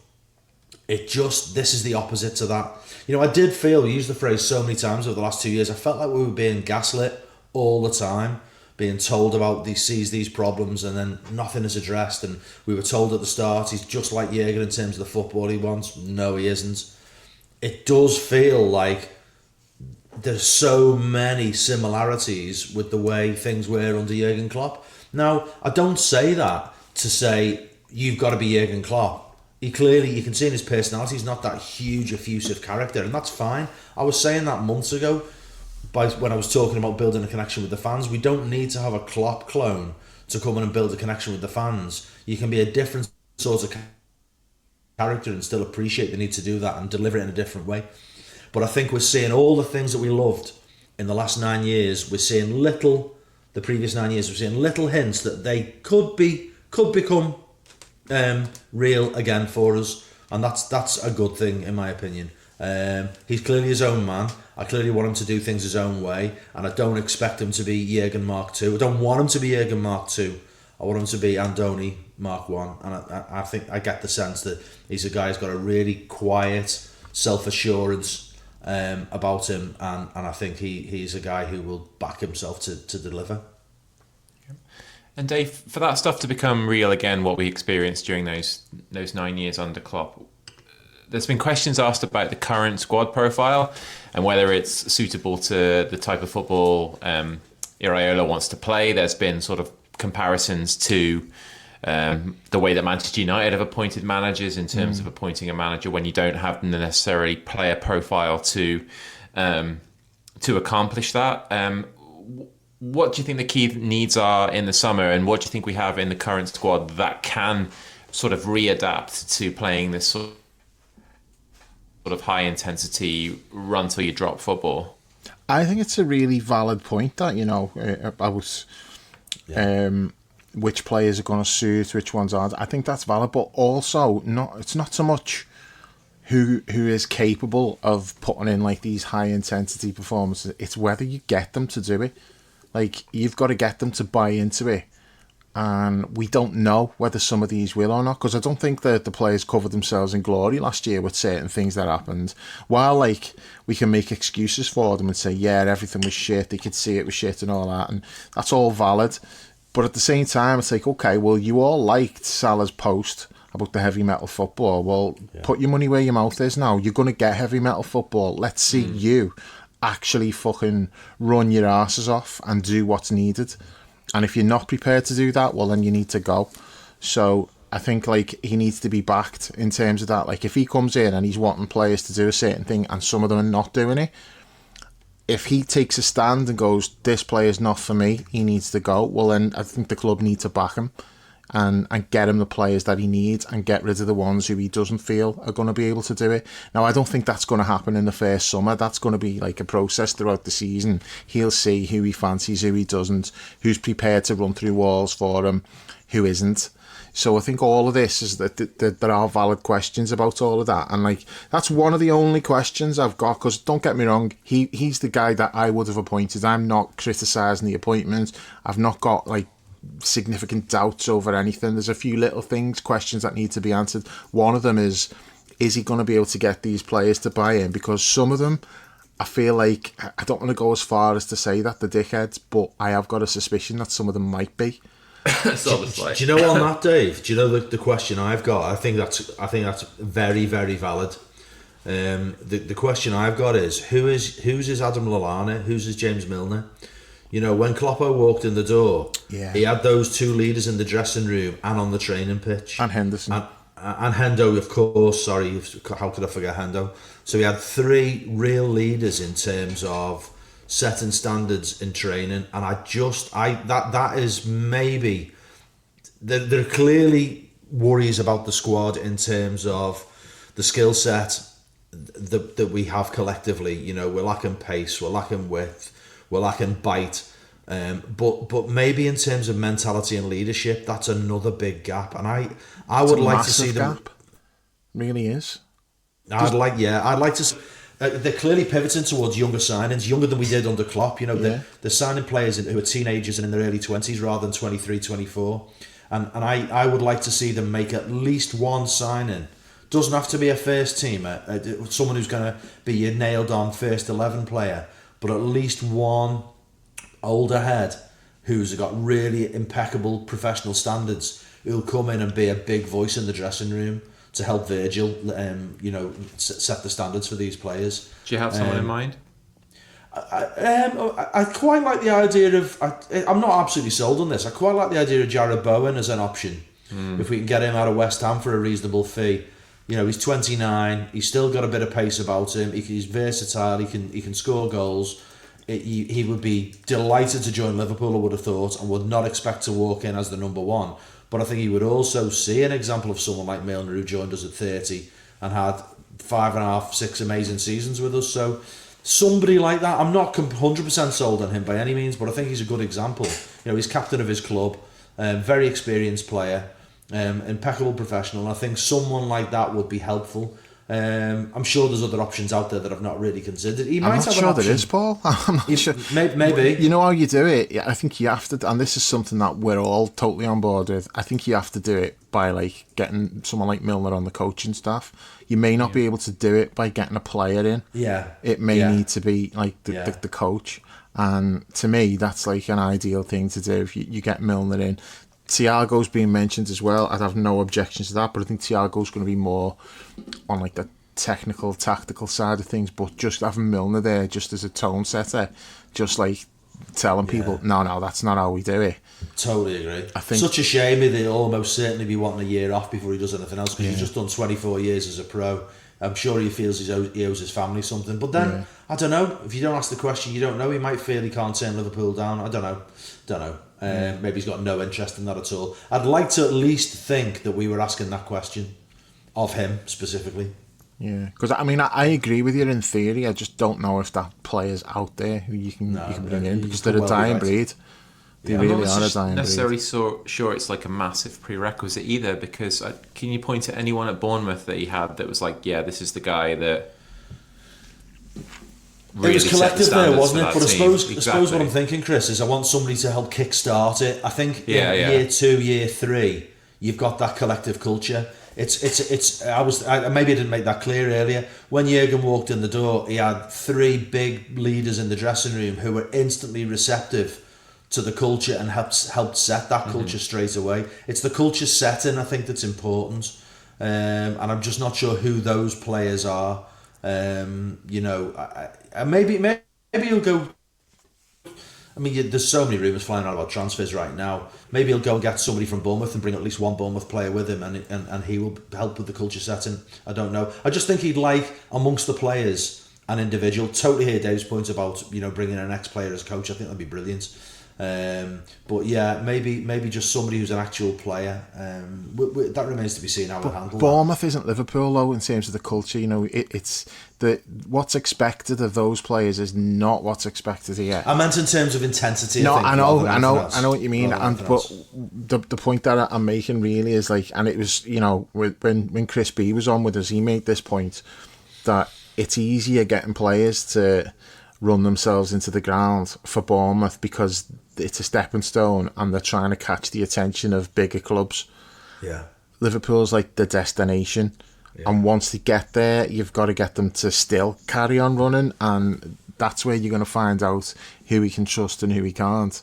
this is the opposite to that. I did feel, we used the phrase so many times over the last 2 years, I felt like we were being gaslit all the time, being told about these problems, and then nothing is addressed. And we were told at the start he's just like Jürgen in terms of the football he wants. No, he isn't. It does feel like there's so many similarities with the way things were under Jürgen Klopp. Now, I don't say that to say you've got to be Jürgen Klopp. He clearly, you can see in his personality, he's not that huge, effusive character, and that's fine. I was saying that months ago when I was talking about building a connection with the fans. We don't need to have a Klopp clone to come in and build a connection with the fans. You can be a different sort of character and still appreciate the need to do that and deliver it in a different way. But I think we're seeing all the things that we loved in the last 9 years. We're seeing the previous 9 years, we're seeing little hints that they could become real again for us, and that's a good thing in my opinion. He's clearly his own man. I clearly want him to do things his own way, and I don't expect him to be Jürgen Mark II. I don't want him to be Jürgen Mark II. I want him to be Andoni Mark I, and I think I get the sense that he's a guy who's got a really quiet self-assurance about him, and I think he's a guy who will back himself to deliver. And Dave, for that stuff to become real again, what we experienced during those 9 years under Klopp, there's been questions asked about the current squad profile and whether it's suitable to the type of football Iraola wants to play. There's been sort of comparisons to the way that Manchester United have appointed managers in terms of appointing a manager when you don't have the necessary player profile to accomplish that. What do you think the key needs are in the summer, and what do you think we have in the current squad that can sort of readapt to playing this sort of high intensity run till you drop football? I think it's a really valid point that, about which players are going to suit, which ones aren't. I think that's valid, but also it's not so much who is capable of putting in like these high intensity performances. It's whether you get them to do it. Like, you've got to get them to buy into it, and we don't know whether some of these will or not, because I don't think that the players covered themselves in glory last year with certain things that happened. While, like, we can make excuses for them and say, yeah, everything was shit, they could see it was shit and all that, and that's all valid. But at the same time, it's like, okay, well, you all liked Salah's post about the heavy metal football. Well, put your money where your mouth is now. You're going to get heavy metal football. Let's see you actually fucking run your asses off and do what's needed. And if you're not prepared to do that, well, then you need to go. So I think, like, he needs to be backed in terms of that. Like, if he comes in and he's wanting players to do a certain thing and some of them are not doing it, if he takes a stand and goes, this player's not for me, he needs to go, well, then I think the club need to back him and get him the players that he needs and get rid of the ones who he doesn't feel are going to be able to do it. Now, I don't think that's going to happen in the first summer. That's going to be like a process throughout the season. He'll see who he fancies, who he doesn't, who's prepared to run through walls for him, who isn't. So I think all of this is that there are valid questions about all of that, and like that's one of the only questions I've got. Because don't get me wrong, he's the guy that I would have appointed. I'm not criticising the appointment. I've not got like significant doubts over anything. There's a few little questions that need to be answered. One of them is he going to be able to get these players to buy in? Because some of them, I feel like, I don't want to go as far as to say that they're dickheads, but I have got a suspicion that some of them might be. Do you know on that, Dave? Do you know the question I've got? I think that's very, very valid. The question I've got is who's his Adam Lallana? Who's his James Milner? You know, when Kloppo walked in the door, he had those two leaders in the dressing room and on the training pitch. And Henderson. And Hendo, of course. Sorry, how could I forget Hendo? So he had three real leaders in terms of setting standards in training, and that is maybe there are clearly worries about the squad in terms of the skill set that we have collectively. You know, we're lacking pace, we're lacking width, we're lacking bite. But maybe in terms of mentality and leadership, that's another big gap, and I would like to see them. Gap. Really is. I'd like to see. They're clearly pivoting towards younger signings, younger than we did under Klopp. You know, they're signing players who are teenagers and in their early 20s rather than 23, 24. And I would like to see them make at least one signing. Doesn't have to be a first teamer, someone who's going to be your nailed on first 11 player, but at least one older head who's got really impeccable professional standards, who'll come in and be a big voice in the dressing room to help Virgil, set the standards for these players. Do you have someone in mind? I quite like the idea of. I'm not absolutely sold on this. I quite like the idea of Jarrod Bowen as an option. If we can get him out of West Ham for a reasonable fee. You know, he's 29. He's still got a bit of pace about him. He's versatile. He can score goals. He would be delighted to join Liverpool, I would have thought, and would not expect to walk in as the number one. But I think he would also see an example of someone like Milner who joined us at 30 and had 5.5, 6 amazing seasons with us. So somebody like that, I'm not 100% sold on him by any means, but I think he's a good example. You know, he's captain of his club, very experienced player, impeccable professional. And I think someone like that would be helpful. I'm sure there's other options out there that I've not really considered. I'm not sure there is, Paul. I'm not sure. Maybe. You know how you do it? I think you have to, and this is something that we're all totally on board with. I think you have to do it by like getting someone like Milner on the coaching staff. You may not be able to do it by getting a player in. Yeah. It may need to be like the coach. And to me, that's like an ideal thing to do if you get Milner in. Thiago's being mentioned as well. I'd have no objections to that, but I think Thiago's going to be more on like the technical, tactical side of things. But just having Milner there, just as a tone setter, just like telling people, no, that's not how we do it. Totally agree. I think such a shame he'll almost certainly be wanting a year off before he does anything else, because he's just done 24 years as a pro. I'm sure he feels he owes his family something. But then, I don't know. If you don't ask the question, you don't know. He might feel he can't turn Liverpool down. I don't know. Maybe he's got no interest in that at all. I'd like to at least think that we were asking that question of him specifically. Yeah, because I mean, I agree with you in theory. I just don't know if that player's out there who you can bring in, because they're a dying breed. They really are a dying breed. I'm not necessarily sure it's like a massive prerequisite either, because can you point to anyone at Bournemouth that he had that was like, yeah, this is the guy that really it was collective there, wasn't it? But I suppose what I'm Exactly. thinking, Chris, is I want somebody to help kickstart it. I think Yeah. year 2, year 3, you've got that collective culture. Maybe I didn't make that clear earlier. When Jurgen walked in the door, he had 3 big leaders in the dressing room who were instantly receptive to the culture and helped set that culture straight away. It's the culture setting, I think, that's important. And I'm just not sure who those players are. Maybe he'll go. I mean, there's so many rumours flying out about transfers right now. Maybe he'll go and get somebody from Bournemouth and bring at least one Bournemouth player with him, and he will help with the culture setting. I don't know. I just think he'd like, amongst the players, an individual. Totally hear Dave's point about bringing an ex-player as coach. I think that'd be brilliant. But yeah, maybe just somebody who's an actual player. That remains to be seen how we handle Bournemouth isn't Liverpool though in terms of the culture. You know, it's what's expected of those players is not what's expected here. I meant in terms of intensity. No, I know what you mean. But the point that I'm making really is like, and it was, you know, when Chris B was on with us, he made this point that it's easier getting players to run themselves into the ground for Bournemouth because it's a stepping stone and they're trying to catch the attention of bigger clubs. Yeah. Liverpool's like the destination. Yeah. And once they get there, you've got to get them to still carry on running, and that's where you're going to find out who we can trust and who we can't.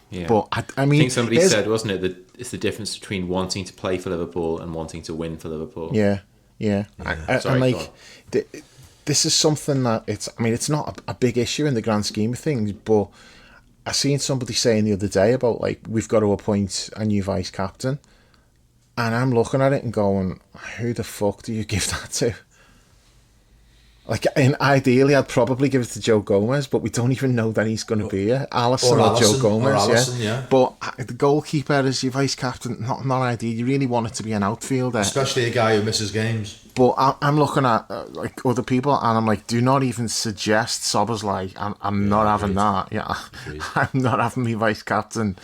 Yeah. But I mean, I think somebody said, wasn't it, that it's the difference between wanting to play for Liverpool and wanting to win for Liverpool. Yeah. Sorry, and like, this is something that it's not a big issue in the grand scheme of things, but I seen somebody saying the other day about like, we've got to appoint a new vice captain, and I'm looking at it and going, who the fuck do you give that to? Like, ideally, I'd probably give it to Joe Gomez, but we don't even know that he's going to be here. Alisson or Joe Gomez, yeah. But the goalkeeper is your vice captain, not ideal. You really want it to be an outfielder, especially a guy who misses games. But I'm looking at like other people, and I'm like, do not even suggest Szoboszlai. I'm not having that. Yeah, I'm not having me vice captain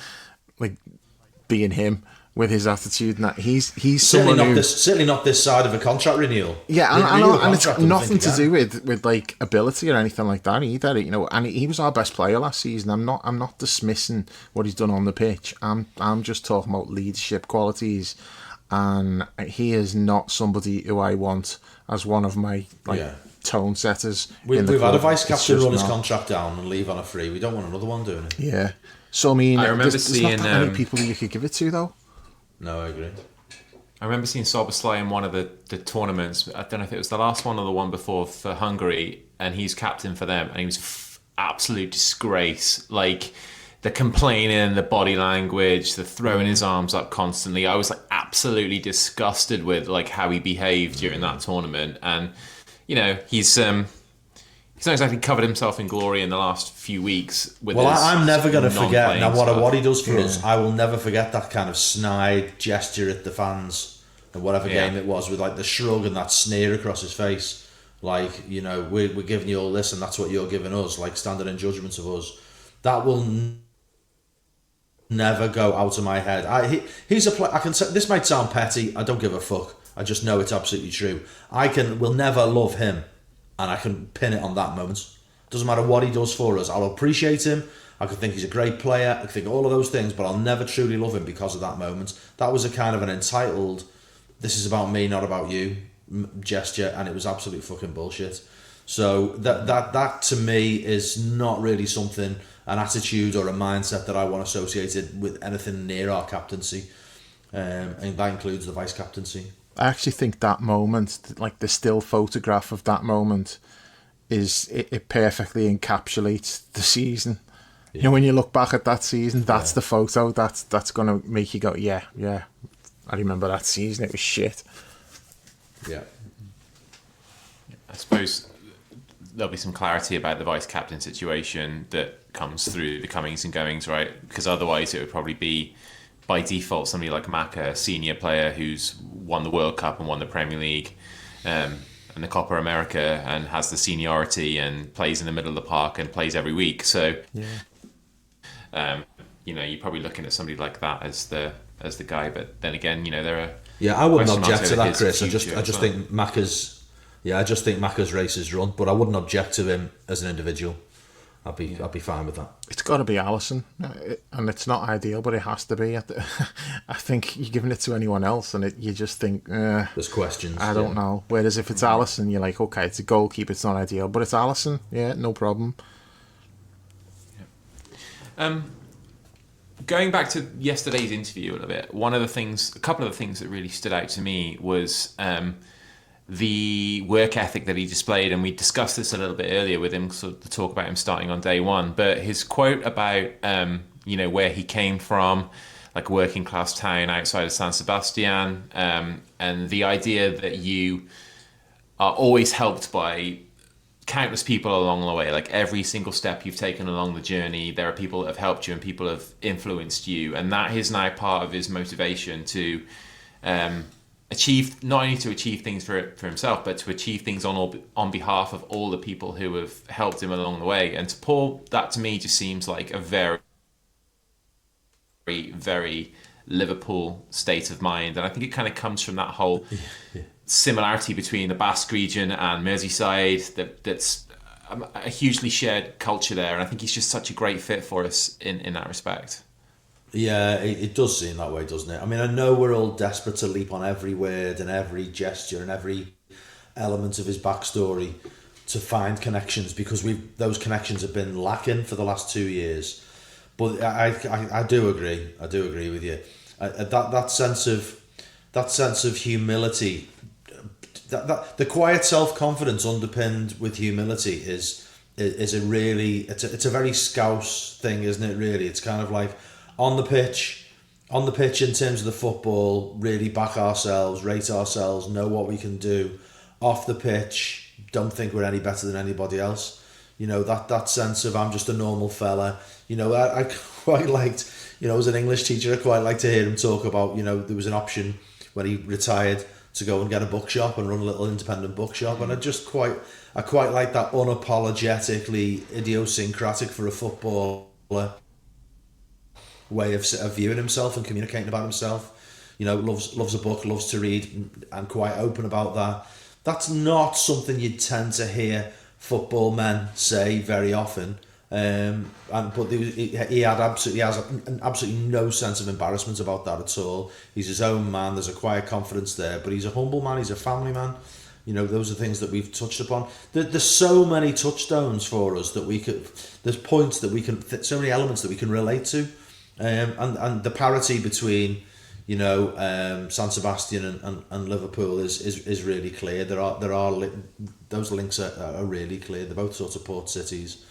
like being him with his attitude. And that he's certainly not this side of a contract renewal. Yeah, and it's nothing to do with like ability or anything like that either. You know, and he was our best player last season. I'm not dismissing what he's done on the pitch. I'm just talking about leadership qualities. And he is not somebody who I want as one of my tone setters. We've had a vice captain run his contract down and leave on a free. We don't want another one doing it. Yeah. So I mean, I remember there's seeing not that many people that you could give it to though. No, I agree. I remember seeing Szoboszlai in one of the tournaments. I don't know if it was the last one or the one before for Hungary, and he's captain for them, and he was absolute disgrace. Like, the complaining, the body language, the throwing his arms up constantly. I was like absolutely disgusted with like how he behaved during that tournament. And you know, he's not exactly covered himself in glory in the last few weeks. I'm never going to forget now what he does for us. I will never forget that kind of snide gesture at the fans in whatever game it was, with like the shrug and that sneer across his face. Like, you know, we're giving you all this and that's what you're giving us, like standing in judgment of us. That will never go out of my head. He's a player. I can say this might sound petty. I don't give a fuck. I just know it's absolutely true. Will never love him, and I can pin it on that moment. Doesn't matter what he does for us. I'll appreciate him. I could think he's a great player. I could think all of those things, but I'll never truly love him because of that moment. That was a kind of an entitled, "This is about me, not about you" gesture, and it was absolute fucking bullshit. So that to me is not really something, an attitude or a mindset that I want associated with anything near our captaincy, and that includes the vice captaincy. I actually think that moment, like the still photograph of that moment, it perfectly encapsulates the season. Yeah. You know, when you look back at that season, that's the photo that's gonna make you go, yeah, I remember that season. It was shit. Yeah. I suppose there'll be some clarity about the vice captain situation that comes through the comings and goings, right? Because otherwise it would probably be by default somebody like Maka, a senior player who's won the World Cup and won the Premier League and the Copa America and has the seniority and plays in the middle of the park and plays every week. So you know, you're probably looking at somebody like that as the guy. But then again, you know, there are I wouldn't object to that, Chris. I just think Maka's race is run, but I wouldn't object to him as an individual. I'd be fine with that. It's got to be Alisson, and it's not ideal, but it has to be. I think you're giving it to anyone else, and you just think there's questions. I don't know. Whereas if it's Alisson, you're like, okay, it's a goalkeeper, it's not ideal, but it's Alisson, no problem. Yeah. Going back to yesterday's interview a little bit, a couple of the things that really stood out to me was the work ethic that he displayed, and we discussed this a little bit earlier with him, sort of the talk about him starting on day one. But his quote about where he came from, like a working class town outside of San Sebastian, and the idea that you are always helped by countless people along the way. Like every single step you've taken along the journey, there are people that have helped you and people have influenced you, and that is now part of his motivation to achieve, not only to achieve things for himself, but to achieve things on behalf of all the people who have helped him along the way. And to Paul, that to me just seems like a very, very Liverpool state of mind, and I think it kind of comes from that whole similarity between the Basque region and Merseyside. That's a hugely shared culture there, and I think he's just such a great fit for us in that respect. Yeah, it does seem that way, doesn't it? I mean, I know we're all desperate to leap on every word and every gesture and every element of his backstory to find connections, because those connections have been lacking for the last 2 years. But I do agree. I do agree with you. That sense of humility, that the quiet self-confidence underpinned with humility is a really, it's a very Scouse thing, isn't it? Really, it's kind of like on the pitch in terms of the football, really back ourselves, rate ourselves, know what we can do. Off the pitch, don't think we're any better than anybody else. You know, that sense of I'm just a normal fella. You know, I quite liked, you know, as an English teacher, I quite liked to hear him talk about, you know, there was an option when he retired to go and get a bookshop and run a little independent bookshop, and I quite like that unapologetically idiosyncratic for a footballer way of viewing himself and communicating about himself. You know, loves a book, loves to read, and quite open about that. That's not something you'd tend to hear football men say very often. But he has absolutely no sense of embarrassment about that at all. He's his own man. There's a quiet confidence there, but he's a humble man. He's a family man. You know, those are things that we've touched upon. There's so many touchstones for us that we could. There's points that we can. So many elements that we can relate to, and the parity between, you know, San Sebastian and Liverpool is really clear. Those links are really clear. They're both sort of port cities.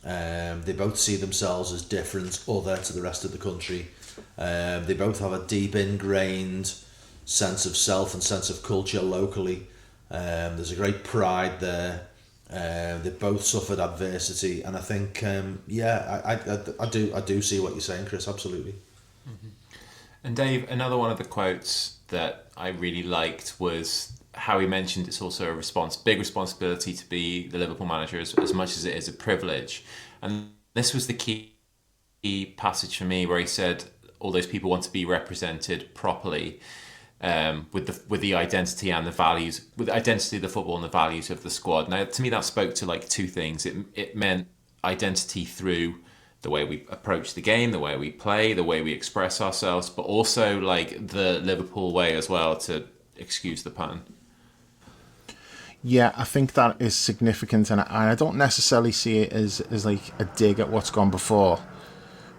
They both see themselves as different, other to the rest of the country. They both have a deep ingrained sense of self and sense of culture locally. There's a great pride there. They both suffered adversity, and I think, I do see what you're saying, Chris. Absolutely. Mm-hmm. And Dave, another one of the quotes that I really liked was how he mentioned it's also a big responsibility to be the Liverpool manager as much as it is a privilege. And this was the key passage for me, where he said all those people want to be represented properly, with the identity and the values, with the identity of the football and the values of the squad. Now, to me, that spoke to like two things. It meant identity through the way we approach the game, the way we play, the way we express ourselves, but also like the Liverpool way as well, to excuse the pun. Yeah, I think that is significant, and I don't necessarily see it as like a dig at what's gone before,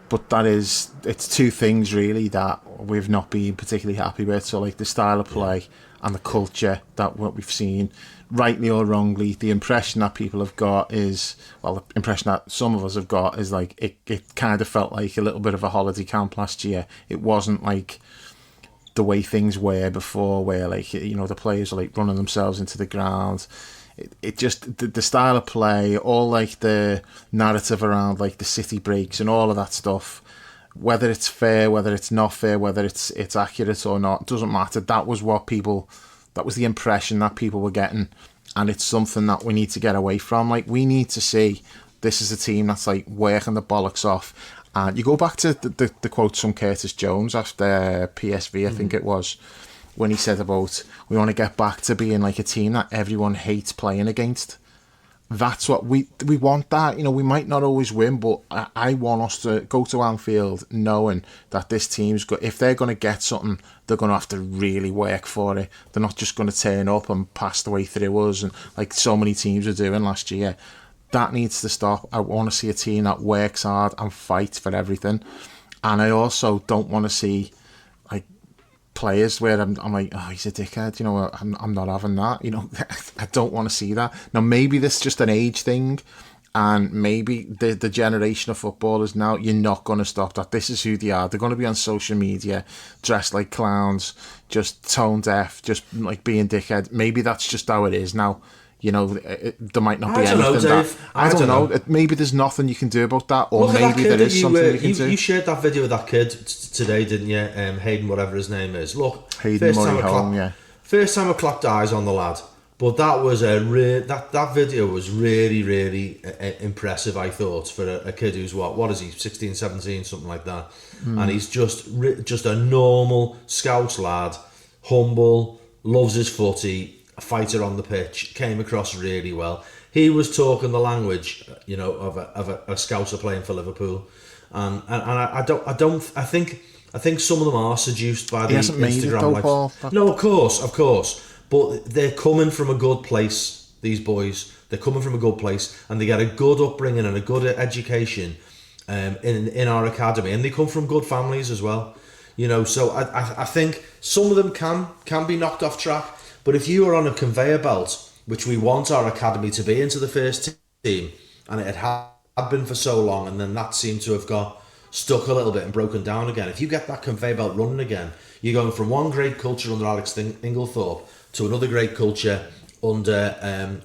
but it's two things really that we've not been particularly happy with. So like the style of play and the culture that what we've seen, rightly or wrongly, the impression that people have got is, well, the impression that some of us have got is like it kind of felt like a little bit of a holiday camp last year. It wasn't like the way things were before, where like, you know, the players are like running themselves into the ground. It just, the style of play, all like the narrative around like the city breaks and all of that stuff, whether it's fair, whether it's not fair, whether it's accurate or not, doesn't matter. That was the impression that people were getting, and it's something that we need to get away from. Like, we need to see this is a team that's like working the bollocks off. And you go back to the quotes from Curtis Jones after PSV, I think it was, when he said about, we want to get back to being like a team that everyone hates playing against. That's what we want. That, you know, we might not always win, but I want us to go to Anfield knowing that this team's got, if they're going to get something, they're going to have to really work for it. They're not just going to turn up and pass the way through us, and like so many teams were doing last year. That needs to stop. I want to see a team that works hard and fights for everything. And I also don't want to see like players where I'm like, oh, he's a dickhead, you know, I'm not having that, you know. I don't want to see that. Now, maybe this is just an age thing, and maybe the generation of footballers now, you're not going to stop that. This is who they are. They're going to be on social media, dressed like clowns, just tone deaf, just like being dickhead. Maybe that's just how it is now. you know, there might not be I don't anything know, Dave. I don't know. Maybe there's nothing you can do about that, or Look at that maybe kid there is something you can do. You shared that video with that kid today, didn't you? Hayden, whatever his name is. Look, Hayden Murray Home, yeah. First time I clapped eyes on the lad, but that was that video was really, really impressive. I thought for a kid who's what is he, 16, 17, something like that, and he's just a normal Scouse lad, humble, loves his footy, a fighter on the pitch, came across really well. He was talking the language, you know, of a Scouser playing for Liverpool, and I think some of them are seduced by the Instagram likes. No, of course, but they're coming from a good place. These boys, they're coming from a good place, and they get a good upbringing and a good education in our academy, and they come from good families as well. You know, so I think some of them can be knocked off track, but if you are on a conveyor belt, which we want our academy to be into the first team, and it had been for so long, and then that seemed to have got stuck a little bit and broken down again. If you get that conveyor belt running again, you're going from one great culture under Alex Inglethorpe to another great culture under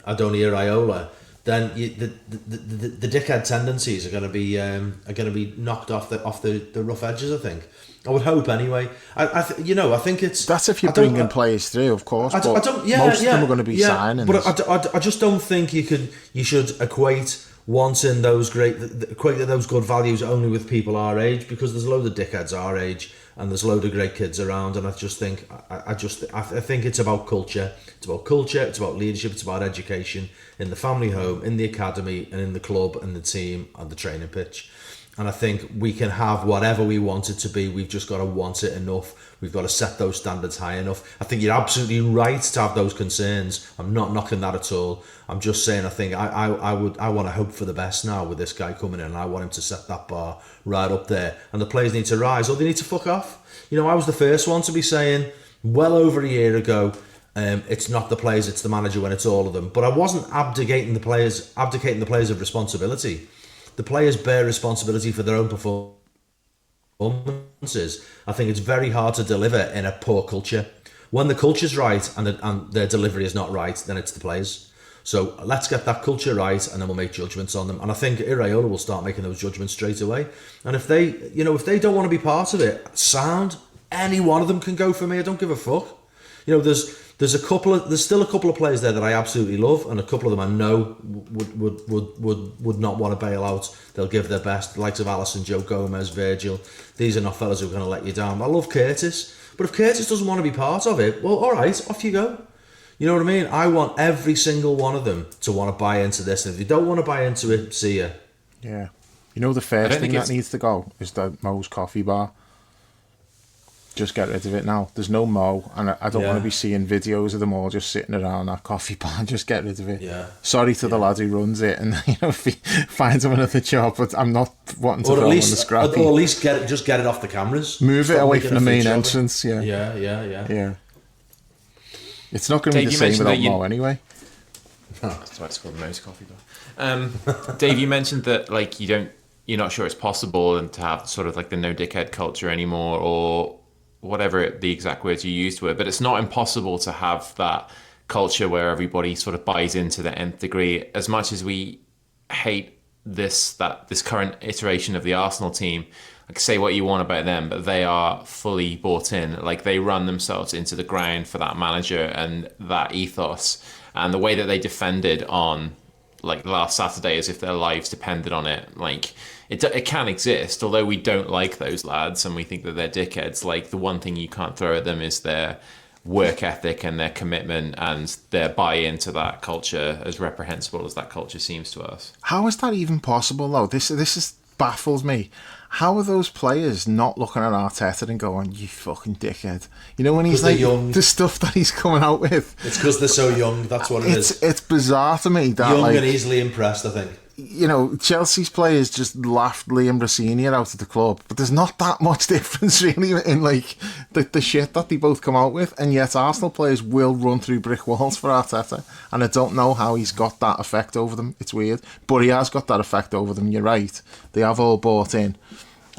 Andoni Iraola, then the dickhead tendencies are going to be knocked off the rough edges. I think. I would hope anyway. I think it's that's if you're bringing players through, of course. Most of them are going to be signings. But I just don't think you should equate wanting those those good values only with people our age, because there's a load of dickheads our age and there's a load of great kids around, and I think it's about culture. It's about culture. It's about leadership. It's about education in the family home, in the academy, and in the club and the team and the training pitch. And I think we can have whatever we want it to be. We've just got to want it enough. We've got to set those standards high enough. I think you're absolutely right to have those concerns. I'm not knocking that at all. I'm just saying I think I want to hope for the best now with this guy coming in, and I want him to set that bar right up there. And the players need to rise, or they need to fuck off. You know, I was the first one to be saying well over a year ago, it's not the players, it's the manager when it's all of them. But I wasn't abdicating the players of responsibility. The players bear responsibility for their own performances. I think it's very hard to deliver in a poor culture. When the culture's right and their delivery is not right, then it's the players. So let's get that culture right, and then we'll make judgments on them. And I think Iraola will start making those judgments straight away. And if they don't want to be part of it, sound, any one of them can go for me. I don't give a fuck. You know, there's still a couple of players there that I absolutely love, and a couple of them I know would not want to bail out. They'll give their best. The likes of Alisson, Joe Gomez, Virgil. These are not fellas who are going to let you down. I love Curtis, but if Curtis doesn't want to be part of it, well, all right, off you go. You know what I mean? I want every single one of them to want to buy into this, and if they don't want to buy into it, see ya. Yeah, you know the first thing that needs to go is the Mo's coffee bar. Just get rid of it now. There's no Mo, and I don't want to be seeing videos of them all just sitting around that coffee bar. Just get rid of it. Yeah. Sorry to the lad who runs it, and if he finds him another job, but I'm not wanting to throw him on the scrappy. Or at least get it off the cameras. Move it away from the main entrance. Yeah. Yeah. It's not going to be the same without Mo anyway. That's why it's called Mo's coffee bar. Dave, you mentioned that you're not sure it's possible and to have sort of like the no dickhead culture anymore, or whatever the exact words you used were, but it's not impossible to have that culture where everybody sort of buys into the nth degree. As much as we hate this current iteration of the Arsenal team, like, say what you want about them, but they are fully bought in. Like, they run themselves into the ground for that manager and that ethos, and the way that they defended on like last Saturday as if their lives depended on it. Like, it can exist, although we don't like those lads and we think that they're dickheads. Like, the one thing you can't throw at them is their work ethic and their commitment and their buy-in to that culture, as reprehensible as that culture seems to us. How is that even possible, though? This baffles me. How are those players not looking at Arteta and going, "You fucking dickhead"? You know, when he's like young. The stuff that he's coming out with. It's because they're so young. That's what it is. It's bizarre to me that young and easily impressed, I think. You know, Chelsea's players just laughed Liam Rossini out of the club, but there's not that much difference really in like the shit that they both come out with, and yet Arsenal players will run through brick walls for Arteta, and I don't know how he's got that effect over them. It's weird, but he has got that effect over them. You're right, they have all bought in,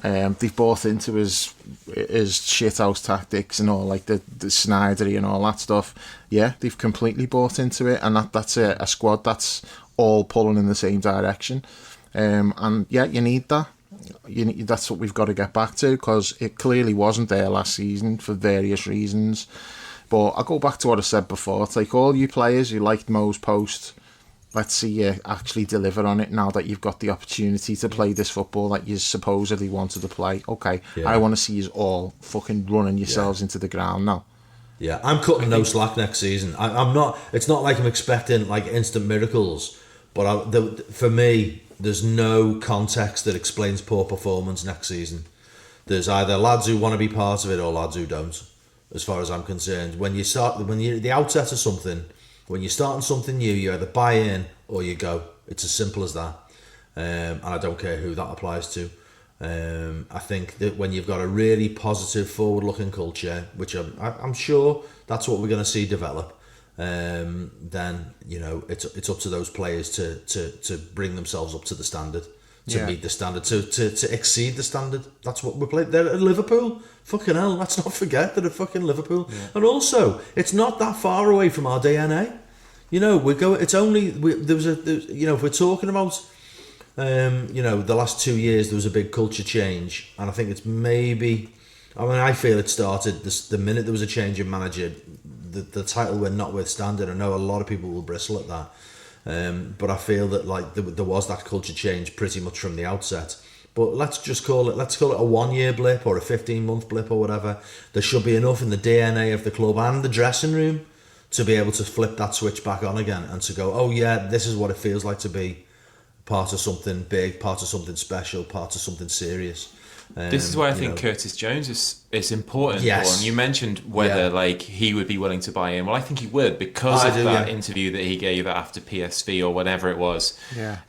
They've bought into his shithouse tactics and all, like the Snydery and all that stuff. Yeah, they've completely bought into it, and that's a squad that's all pulling in the same direction. And yeah, you need that. That's what we've got to get back to, because it clearly wasn't there last season for various reasons. But I go back to what I said before. It's like, all you players who liked Mo's post, let's see you actually deliver on it now that you've got the opportunity to play this football that you supposedly wanted to play. Okay, yeah. I want to see you all fucking running yourselves into the ground now. Yeah, I'm cutting no slack next season. I'm not. It's not like I'm expecting like instant miracles, but for me, there's no context that explains poor performance next season. There's either lads who want to be part of it or lads who don't, as far as I'm concerned. When you're the outset of something, when you're starting something new, you either buy in or you go. It's as simple as that. And I don't care who that applies to. I think that when you've got a really positive, forward-looking culture, which I'm sure that's what we're going to see develop, then it's up to those players to bring themselves up to the standard, to meet the standard, to exceed the standard. That's what we're playing. They're at Liverpool. Fucking hell, let's not forget they're at fucking Liverpool. Yeah. And also, it's not that far away from our DNA. It's only if we're talking about the last 2 years, there was a big culture change, and I think it's maybe. I feel it started the minute there was a change in manager. The title were notwithstanding. I know a lot of people will bristle at that, but I feel that like there was that culture change pretty much from the outset. But let's call it a 1-year blip or a 15-month blip or whatever. There should be enough in the DNA of the club and the dressing room to be able to flip that switch back on again and to go, oh yeah, this is what it feels like to be part of something big, part of something special, part of something serious. This is why I think Curtis Jones is important. Yes. And you mentioned whether like he would be willing to buy in. Well, I think he would, because of that interview that he gave after PSV or whatever it was. Yeah.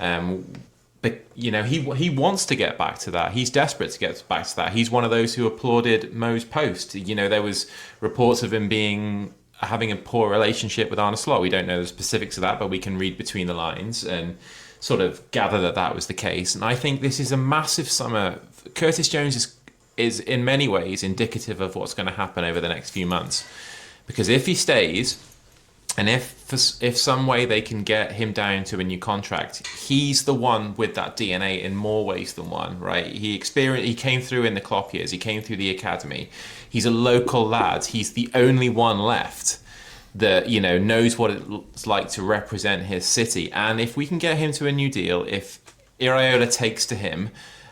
But he wants to get back to that. He's desperate to get back to that. He's one of those who applauded Mo's post. There was reports of him having a poor relationship with Arne Slot. We don't know the specifics of that, but we can read between the lines and sort of gather that was the case. And I think this is a massive summer. Curtis Jones is in many ways indicative of what's going to happen over the next few months, because if he stays, and if some way they can get him down to a new contract, he's the one with that DNA in more ways than one, right? He came through in the Klopp years, he came through the academy. He's a local lad. He's the only one left that knows what it's like to represent his city. And if we can get him to a new deal, if Iraola takes to him,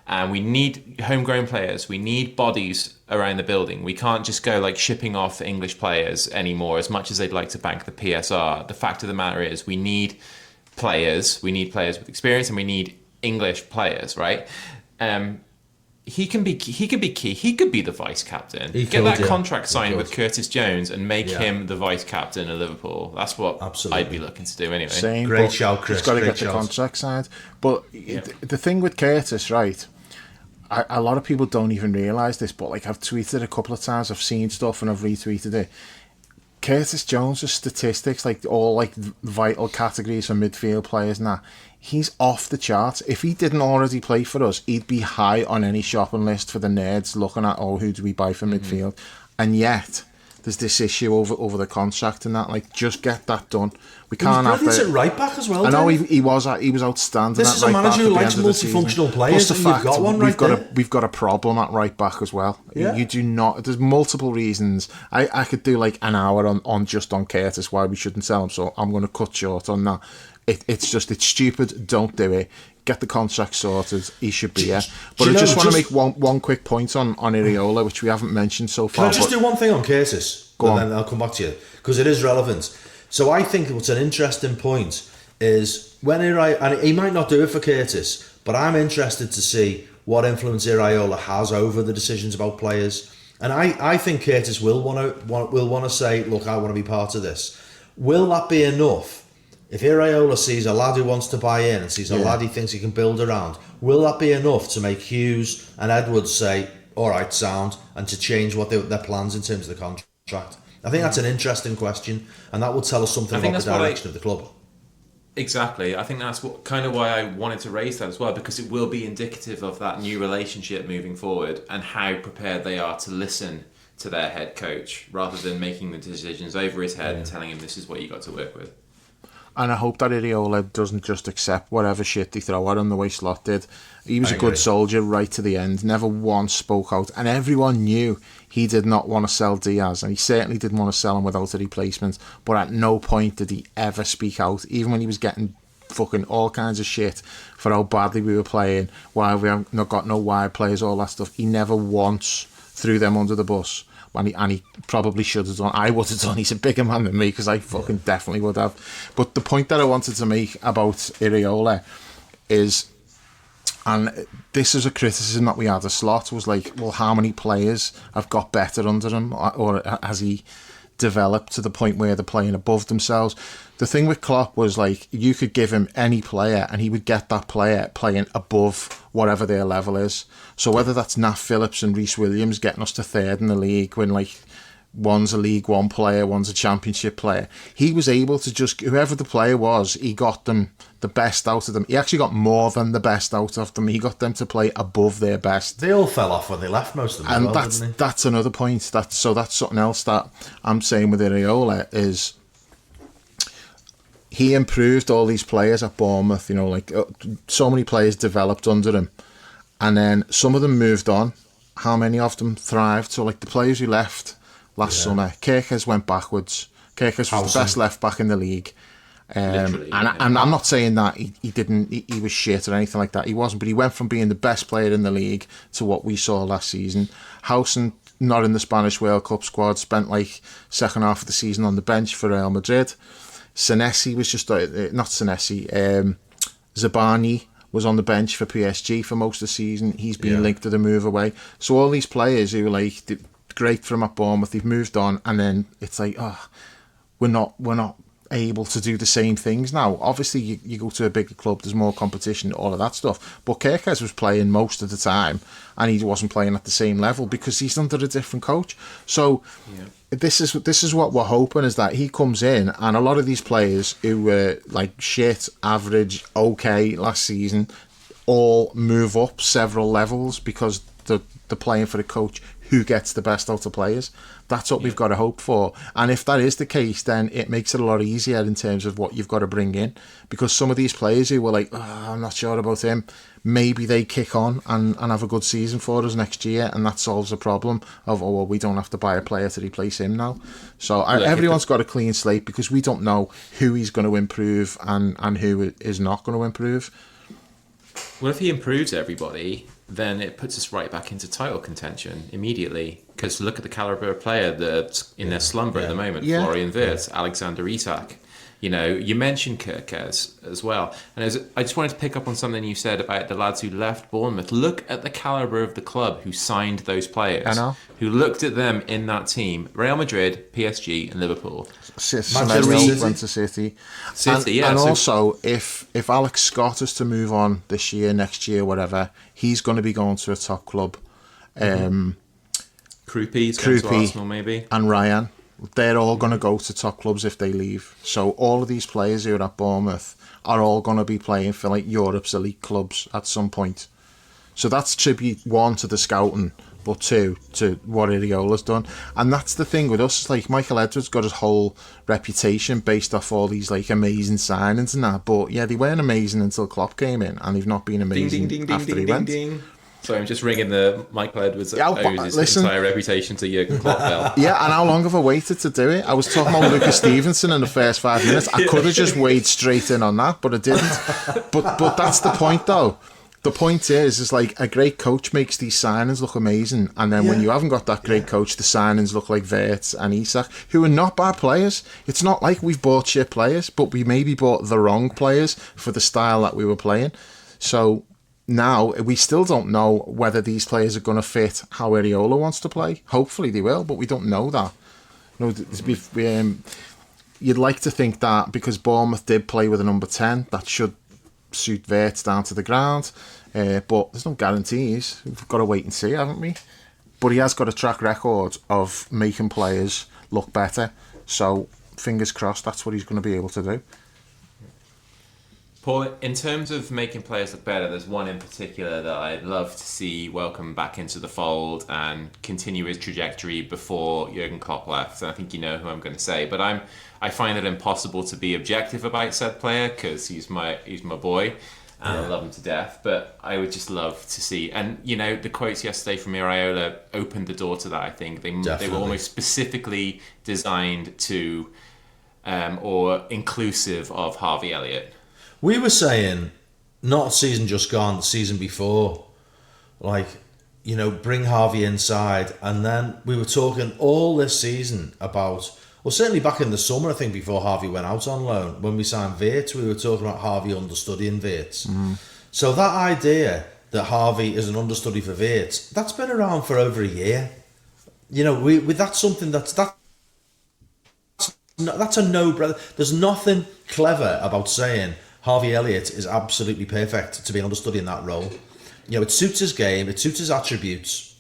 and we need homegrown players, we need bodies around the building. We can't just go like shipping off English players anymore, as much as they'd like to bank the PSR. The fact of the matter is we need players with experience, and we need English players, right? He can be key. He could be the vice captain. Get that contract signed with Curtis Jones and make him the vice captain of Liverpool. That's what I'd be looking to do anyway. Same, great shout, Chris. He's got to get the contract signed. But the thing with Curtis, right? A lot of people don't even realise this, but like I've tweeted a couple of times, I've seen stuff and I've retweeted it. Curtis Jones' statistics, like all like vital categories for midfield players and that, he's off the charts. If he didn't already play for us, he'd be high on any shopping list for the nerds looking at, who do we buy for midfield? And yet, there's this issue over the contract and that. Like, just get that done. We can't have at right back as well. I know he was outstanding. This is a manager who likes multifunctional players. Plus the fact got one we've got a problem at right back as well. Yeah. You do not. There's multiple reasons. I could do like an hour on Curtis why we shouldn't sell him. So I'm going to cut short on that. It's stupid. Don't do it. Get the contract sorted. He should be here. But I just want to make one quick point on Iraola, which we haven't mentioned so far. Can I just do one thing on Curtis? Then I'll come back to you, because it is relevant. So I think what's an interesting point is when and he might not do it for Curtis, but I'm interested to see what influence Iraola has over the decisions about players. And I think Curtis will want to say, look, I want to be part of this. Will that be enough? If Iraola sees a lad who wants to buy in and sees a lad he thinks he can build around, will that be enough to make Hughes and Edwards say, all right, sound, and to change what their plans in terms of the contract? I think that's an interesting question, and that will tell us something about the direction of the club. Exactly. I think that's what kind of why I wanted to raise that as well, because it will be indicative of that new relationship moving forward and how prepared they are to listen to their head coach rather than making the decisions over his head and telling him this is what you got to work with. And I hope that Iraola doesn't just accept whatever shit they throw at him the way Slot did. He was a good soldier right to the end, never once spoke out, and everyone knew he did not want to sell Diaz, and he certainly didn't want to sell him without a replacement, but at no point did he ever speak out, even when he was getting fucking all kinds of shit for how badly we were playing, why we haven't not got no wide players, all that stuff. He never once threw them under the bus. And he probably should have done. I would have done. He's a bigger man than me, because I fucking definitely would have. But the point that I wanted to make about Iraola is, and this is a criticism that we had of Slot, was like, well, how many players have got better under him, or has he developed to the point where they're playing above themselves? The thing with Klopp was like, you could give him any player and he would get that player playing above whatever their level is. So whether that's Nat Phillips and Reece Williams getting us to third in the league when like one's a League One player, one's a Championship player, he was able to just, whoever the player was, he got them the best out of them. He actually got more than the best out of them. He got them to play above their best. They all fell off when they left, most of them. And that's another point. That's something else that I'm saying with Iraola is, he improved all these players at Bournemouth, you know, like so many players developed under him, and then some of them moved on. How many of them thrived? So like the players who left last summer, Kirkers went backwards. Kirkers was the best left back in the league. And I'm not saying that he was shit or anything like that. He wasn't, but he went from being the best player in the league to what we saw last season. Howson, not in the Spanish World Cup squad, spent like second half of the season on the bench for Real Madrid. Senesi was just not Senesi. Zabani was on the bench for PSG for most of the season. He's been linked to the move away. So all these players who were like great for him at Bournemouth, they've moved on, and then it's like, we're not able to do the same things now. Obviously, you go to a bigger club, there's more competition, all of that stuff. But Kirkes was playing most of the time, and he wasn't playing at the same level because he's under a different coach. So this is what we're hoping, is that he comes in, and a lot of these players who were like shit, average, okay last season, all move up several levels because they're playing for a coach who gets the best out of players. That's what we've got to hope for. And if that is the case, then it makes it a lot easier in terms of what you've got to bring in. Because some of these players who were like, I'm not sure about him, maybe they kick on and have a good season for us next year, and that solves the problem of, we don't have to buy a player to replace him now. So everyone's got a clean slate, because we don't know who he's going to improve and who is not going to improve. Well, if he improves everybody, then it puts us right back into title contention immediately. Because look at the calibre of player that's in their slumber at the moment. Florian Wirtz, Alexander Isak. You know, you mentioned Kirkes as well. And I just wanted to pick up on something you said about the lads who left Bournemouth. Look at the calibre of the club who signed those players. I know. Who looked at them in that team. Real Madrid, PSG and Liverpool. City went to City. And so, also, if Alex Scott is to move on this year, next year, whatever, he's going to be going to a top club. Krupi's going to Arsenal, maybe. And Ryan. They're all going to go to top clubs if they leave. So all of these players who are at Bournemouth are all going to be playing for like Europe's elite clubs at some point. So that's tribute, one, to the scouting, but two, to what Iraola's done. And that's the thing with us, like Michael Edwards got his whole reputation based off all these like amazing signings and that, but yeah, they weren't amazing until Klopp came in, and they've not been amazing after he went. Sorry, I'm just ringing the Michael Edwards owes his entire reputation to Jurgen Klopp bell. Yeah, and how long have I waited to do it? I was talking about Lucas Stevenson in the first 5 minutes. I could have just weighed straight in on that, but I didn't. But that's the point, though. The point is like a great coach makes these signings look amazing, and then when you haven't got that great coach, the signings look like Wirtz and Isak, who are not bad players. It's not like we've bought shit players, but we maybe bought the wrong players for the style that we were playing. So now we still don't know whether these players are going to fit how Iraola wants to play. Hopefully they will, but we don't know that. You'd like to think that because Bournemouth did play with a number 10, that should suit Wirtz down to the ground, but there's no guarantees. We've got to wait and see, haven't we? But he has got a track record of making players look better, so fingers crossed that's what he's going to be able to do. Paul, in terms of making players look better, there's one in particular that I'd love to see welcome back into the fold and continue his trajectory before Jurgen Klopp left. And I think you know who I'm going to say, but I find it impossible to be objective about said player because he's my boy. And I love him to death, but I would just love to see. And the quotes yesterday from Iraola opened the door to that. I think they were almost specifically designed to, or inclusive of Harvey Elliott. We were saying, not season just gone, the season before, bring Harvey inside, and then we were talking all this season about. Well, certainly back in the summer, I think, before Harvey went out on loan, when we signed Wirtz, we were talking about Harvey understudying Wirtz. So that idea that Harvey is an understudy for Wirtz, that's been around for over a year. That's something that's a no-brainer. There's nothing clever about saying Harvey Elliott is absolutely perfect to be an understudy in that role. It suits his game, it suits his attributes,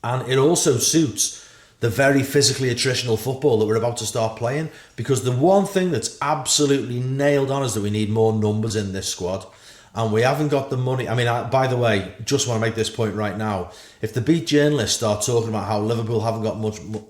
and it also suits the very physically attritional football that we're about to start playing, because the one thing that's absolutely nailed on is that we need more numbers in this squad, and we haven't got the money. I mean, by the way, just want to make this point right now. If the beat journalists start talking about how Liverpool haven't got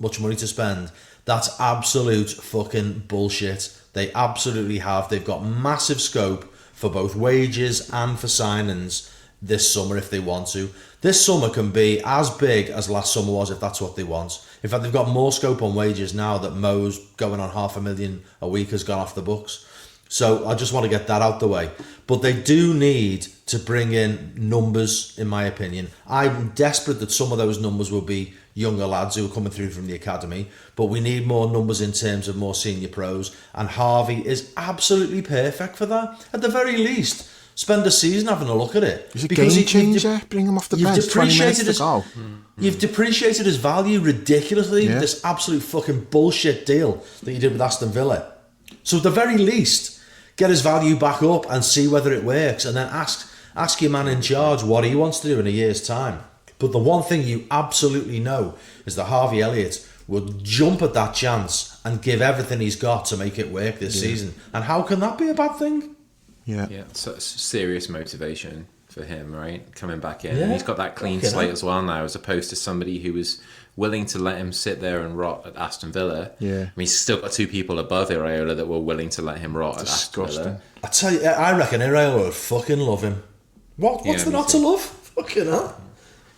much money to spend, that's absolute fucking bullshit. They absolutely have. They've got massive scope for both wages and for signings this summer if they want to. This summer can be as big as last summer was if that's what they want. In fact, they've got more scope on wages now that Mo's going on $500,000 a week has gone off the books. So I just want to get that out the way. But they do need to bring in numbers, in my opinion. I'm desperate that some of those numbers will be younger lads who are coming through from the academy, but we need more numbers in terms of more senior pros, and Harvey is absolutely perfect for that. At the very least, spend a season having a look at it. He's a game changer. Bring him off the bench. 20 minutes to go. You've depreciated his value ridiculously with this absolute fucking bullshit deal that you did with Aston Villa. So at the very least, get his value back up and see whether it works, and then ask your man in charge what he wants to do in a year's time. But the one thing you absolutely know is that Harvey Elliott will jump at that chance and give everything he's got to make it work this season. And how can that be a bad thing? Yeah, so it's serious motivation for him, right? Coming back in. And he's got that clean slate as well now, as opposed to somebody who was willing to let him sit there and rot at Aston Villa. Yeah. I mean, he's still got two people above Iraola that were willing to let him rot at Aston Villa. I tell you, I reckon Iraola would fucking love him. What's there not to love? Fucking hell.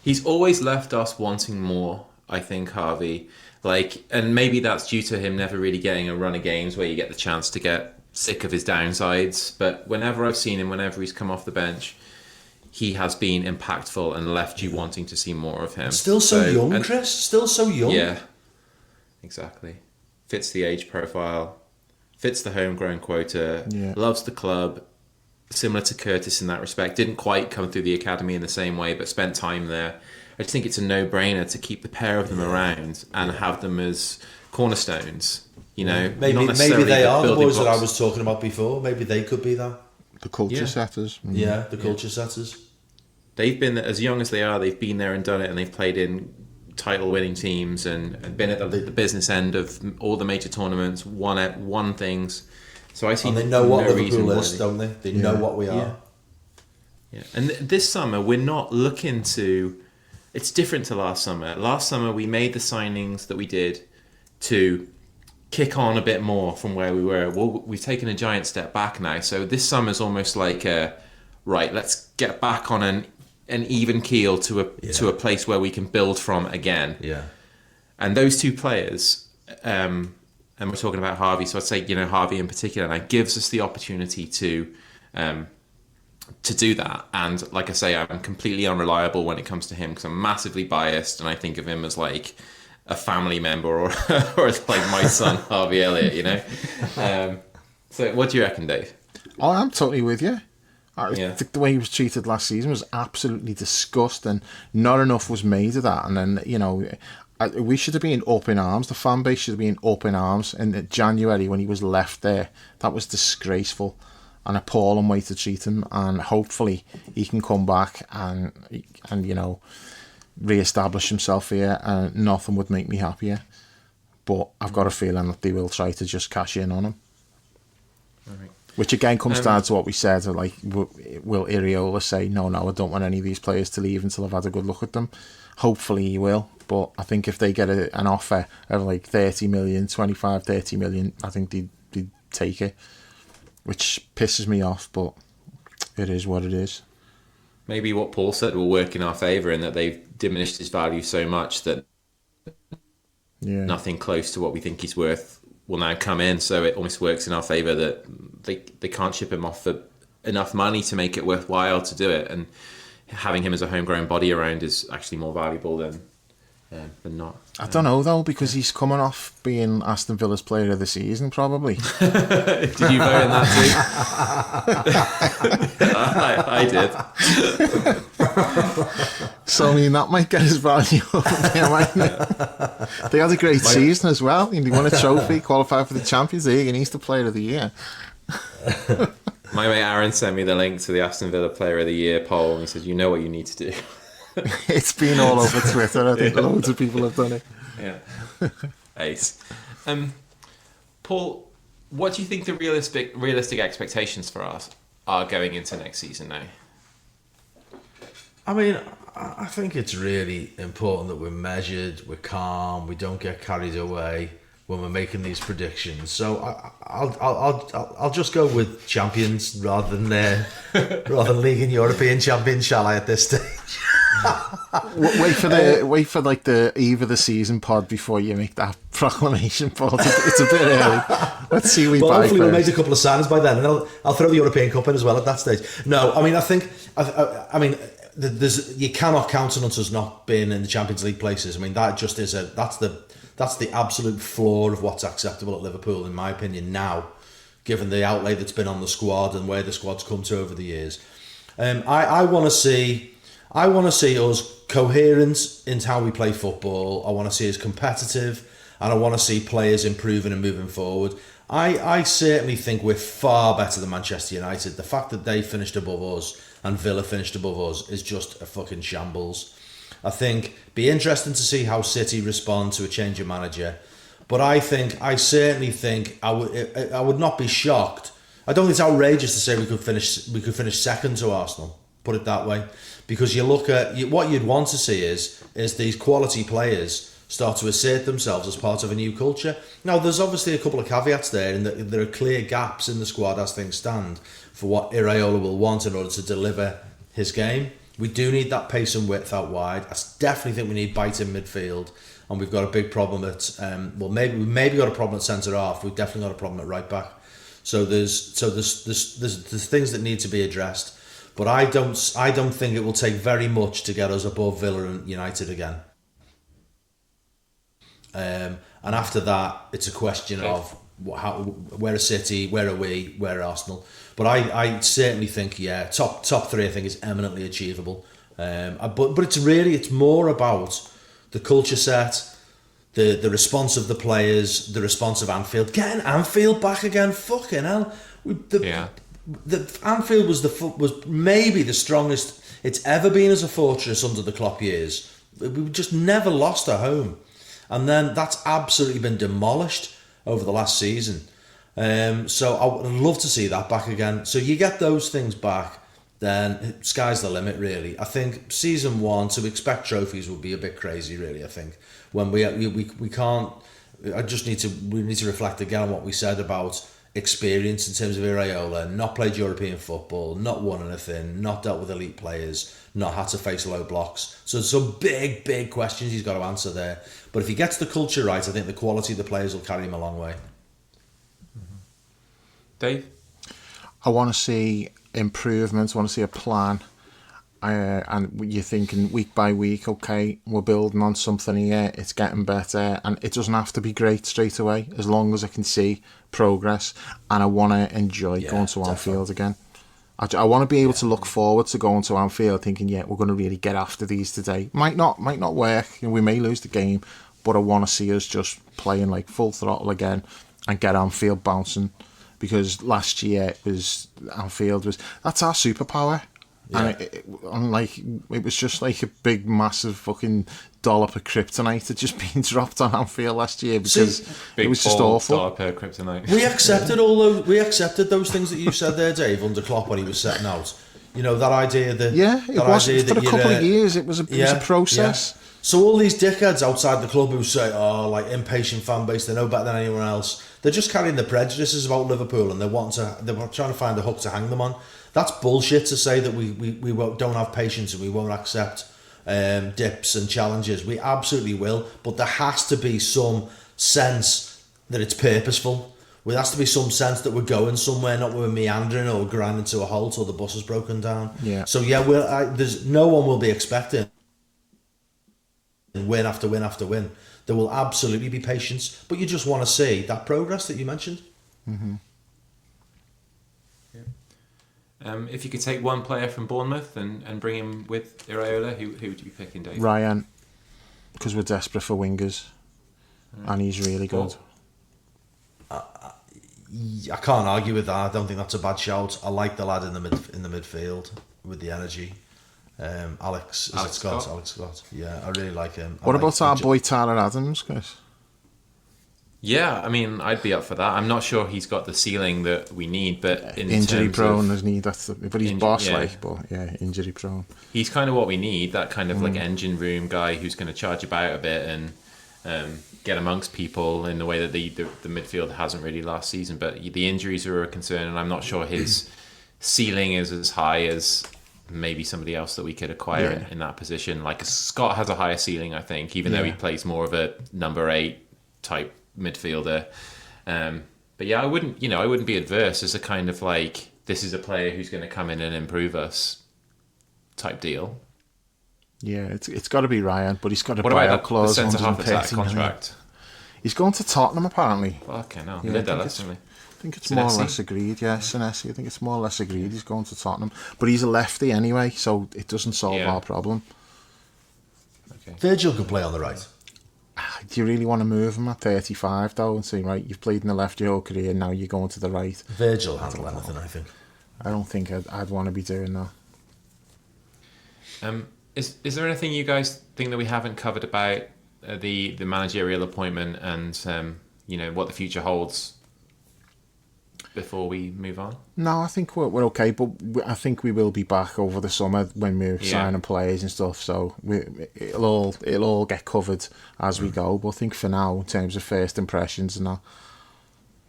He's always left us wanting more, I think, Harvey. And maybe that's due to him never really getting a run of games where you get the chance to get sick of his downsides. But whenever I've seen him, whenever he's come off the bench, he has been impactful and left you wanting to see more of him. Still so young, Chris. Still so young. Yeah, exactly. Fits the age profile, fits the homegrown quota, loves the club. Similar to Curtis in that respect, didn't quite come through the academy in the same way, but spent time there. I just think it's a no-brainer to keep the pair of them around and have them as cornerstones. Maybe they are the boys that I was talking about before. Maybe they could be that. The culture setters. Yeah, the culture setters. They've been, as young as they are, they've been there and done it, and they've played in title-winning teams and been at the business end of all the major tournaments, won things. So I see and they know what Liverpool is, don't they? They know what we are. Yeah. And this summer, we're not looking to... It's different to last summer. Last summer, we made the signings that we did to kick on a bit more from where we were. Well, we've taken a giant step back now. So this summer's almost like, let's get back on an even keel to a place where we can build from again. Yeah. And those two players... and we're talking about Harvey, so I'd say Harvey in particular, and it gives us the opportunity to do that. And like I say, I'm completely unreliable when it comes to him because I'm massively biased, and I think of him as like a family member or as like my son Harvey Elliott. So what do you reckon, Dave? Oh, I'm totally with you. I think the way he was treated last season was absolutely disgusting. Not enough was made of that, and then we should have been up in arms. The fan base should have been up in arms in January when he was left there. That was disgraceful, an appalling way to treat him. And hopefully he can come back and re-establish himself here. And nothing would make me happier. But I've got a feeling that they will try to just cash in on him. All right. Which again comes down to what we said, like, will Iraola say, no, I don't want any of these players to leave until I've had a good look at them? Hopefully he will, but I think if they get an offer of like 30 million, 25, 30 million, I think they'd take it, which pisses me off, but it is what it is. Maybe what Paul said will work in our favour, in that they've diminished his value so much that nothing close to what we think he's worth will now come in. So it almost works in our favour that they can't ship him off for enough money to make it worthwhile to do it. And having him as a homegrown body around is actually more valuable than not. I don't know though, because he's coming off being Aston Villa's player of the season, probably. Did you vote in that too? I did. So I mean, that might get his value up there, mightn't it? They had a great season as well. They won a trophy, qualified for the Champions League, and he's the player of the year. My mate Aaron sent me the link to the Aston Villa Player of the Year poll, and he said, "You know what you need to do." It's been all over Twitter. I think loads of people have done it. Yeah, ace. Paul, what do you think the realistic expectations for us are going into next season now? I mean, I think it's really important that we're measured, we're calm, we don't get carried away when we're making these predictions. So I'll just go with champions rather than League and European champions, shall I, at this stage? Wait for like the eve of the season pod before you make that proclamation, Paul. It's a bit early. Let's see. Hopefully we'll make a couple of signings by then, and I'll throw the European Cup in as well at that stage. No, I mean, I think you cannot count on us not being in the Champions League places. I mean, that just is that's the absolute floor of what's acceptable at Liverpool, in my opinion. Now, given the outlay that's been on the squad and where the squad's come to over the years, I want to see us coherent in how we play football. I want to see us competitive, and I want to see players improving and moving forward. I certainly think we're far better than Manchester United. The fact that they finished above us and Villa finished above us is just a fucking shambles. I think be interesting to see how City respond to a change of manager, but I certainly think I would not be shocked. I don't think it's outrageous to say we could finish second to Arsenal. Put it that way, because you look at what you'd want to see is these quality players start to assert themselves as part of a new culture. Now, there's obviously a couple of caveats there, in that there are clear gaps in the squad as things stand for what Iraola will want in order to deliver his game. We do need that pace and width out wide. I definitely think we need bite in midfield, and we've got a big problem at maybe got a problem at centre half. We've definitely got a problem at right back. So there's things that need to be addressed. But I don't think it will take very much to get us above Villa and United again. And after that, it's a question of where are City, where are we, where are Arsenal. But I certainly think, top three I think is eminently achievable. But it's more about the culture set, the response of the players, the response of Anfield. Getting Anfield back again, fucking hell. The Anfield was maybe the strongest it's ever been as a fortress under the Klopp years. We just never lost at home, and then that's absolutely been demolished over the last season. So I would love to see that back again. So you get those things back, then sky's the limit, really. I think season one, to expect trophies would be a bit crazy, really. I think when we can't. We need to reflect again on what we said about experience in terms of Iraola, not played European football, not won anything, not dealt with elite players, not had to face low blocks. So some big questions he's got to answer there. But if he gets the culture right, I think the quality of the players will carry him a long way. Dave? I want to see improvements, I want to see a plan. And you're thinking week by week, okay, we're building on something here, it's getting better, and it doesn't have to be great straight away, as long as I can see progress, and I want to enjoy going to Anfield again. I want to be able to look forward to going to Anfield thinking, we're going to really get after these today. Might not work, we may lose the game, but I want to see us just playing like full throttle again and get Anfield bouncing, because last year that's our superpower. And it was just like a big, massive fucking dollop of kryptonite had just been dropped on Anfield last year because it was just awful. Dollop of kryptonite. We accepted all those. We accepted those things that you said there, Dave, under Klopp when he was setting out. You know, that idea that it was for a couple of years. It was a process. Yeah. So all these dickheads outside the club who say, "Oh, like impatient fan base, they know better than anyone else." They're just carrying the prejudices about Liverpool, and they're trying to find a hook to hang them on. That's bullshit to say that we don't have patience and we won't accept dips and challenges. We absolutely will, but there has to be some sense that it's purposeful. There has to be some sense that we're going somewhere, not we're meandering or grinding to a halt or the bus is broken down. Yeah. So there's no one will be expecting win after win after win. There will absolutely be patience, but you just want to see that progress that you mentioned. Mm-hmm. If you could take one player from Bournemouth and bring him with Iraola, who would you be picking, Dave? Ryan, because we're desperate for wingers, and he's really good. I can't argue with that. I don't think that's a bad shout. I like the lad in the midfield with the energy. Alex Scott. Yeah, I really like him. What about our boy Tyler Adams, Chris? Yeah, I mean, I'd be up for that. I'm not sure he's got the ceiling that we need, but in injury terms prone, of, isn't he? But he's injury prone. He's kind of what we need. That kind of like engine room guy who's going to charge about a bit and get amongst people in the way that the midfield hasn't really last season. But the injuries are a concern, and I'm not sure his ceiling is as high as maybe somebody else that we could acquire in that position. Like Scott has a higher ceiling, I think, even though he plays more of a number 8 type midfielder. But yeah, I wouldn't be adverse as a kind of like, this is a player who's going to come in and improve us type deal. Yeah, it's got to be Ryan, but he's got a buyout clause. The centre half of that contract. He's going to Tottenham apparently. Fucking hell. I think it's more or less agreed. Yeah, Senesi. I think it's more or less agreed. He's going to Tottenham, but he's a lefty anyway, so it doesn't solve our problem. Okay. Virgil could play on the right. Do you really want to move him at 35 though and say, right, you've played in the left your whole career, now you're going to the right? Virgil handle anything, I think. I don't think I'd want to be doing that. Is there anything you guys think that we haven't covered about the managerial appointment and what the future holds before we move on? No, I think we're okay, but I think we will be back over the summer when we're signing players and stuff, so it'll all get covered as we go. But I think for now, in terms of first impressions and that,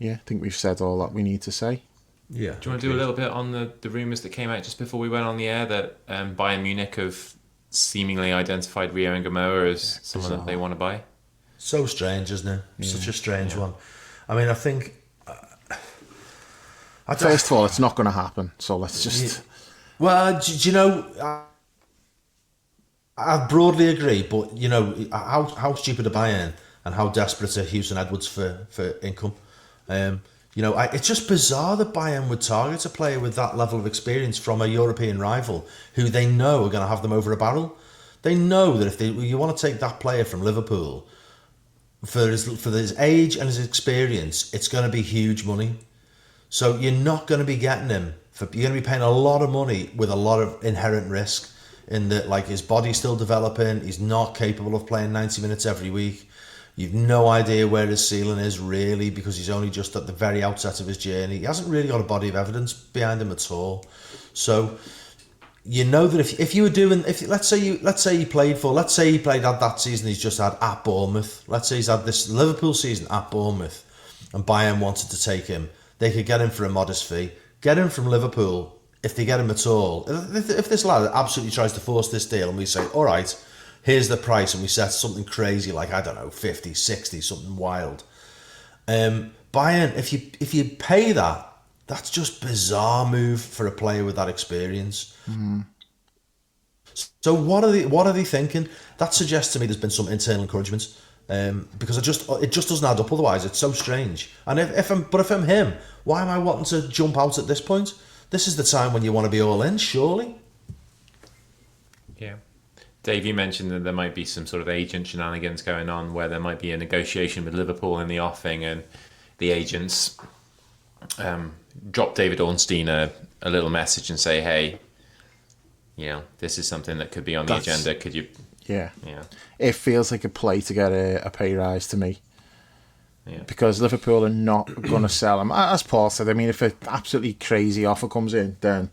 I think we've said all that we need to say. Yeah. Do you want to do a little bit on the rumours that came out just before we went on the air that Bayern Munich have seemingly identified Rio Ngamoa as someone that they want to buy? So strange, isn't it? Yeah. Such a strange one. I mean, I think... First of all, it's not going to happen, so let's just... Well, do you know... I broadly agree, but, how stupid are Bayern and how desperate are Hughes and Edwards for income? It's just bizarre that Bayern would target a player with that level of experience from a European rival who they know are going to have them over a barrel. They know that if you want to take that player from Liverpool, for his age and his experience, it's going to be huge money. So you're not going to be getting him. You're going to be paying a lot of money with a lot of inherent risk in that, like, his body's still developing. He's not capable of playing 90 minutes every week. You've no idea where his ceiling is, really, because he's only just at the very outset of his journey. He hasn't really got a body of evidence behind him at all. So you know that if you were doing, let's say he played that season he's just had at Bournemouth. Let's say he's had this Liverpool season at Bournemouth, and Bayern wanted to take him. They could get him for a modest fee. Get him from Liverpool if they get him at all. If this lad absolutely tries to force this deal and we say, all right, here's the price, and we set something crazy like, I don't know, 50, 60, something wild. Bayern, if you pay that, that's just bizarre move for a player with that experience. Mm-hmm. So what are they thinking? That suggests to me there's been some internal encouragement. Because it just doesn't add up otherwise. It's so strange. And if I'm him, why am I wanting to jump out at this point? This is the time when you want to be all in, surely. Yeah. Dave, you mentioned that there might be some sort of agent shenanigans going on where there might be a negotiation with Liverpool in the offing, and the agents drop David Ornstein a little message and say, hey, this is something that could be on the agenda. Could you? Yeah. Yeah. It feels like a play to get a pay rise to me. Yeah. Because Liverpool are not going to sell him. As Paul said, I mean, if an absolutely crazy offer comes in, then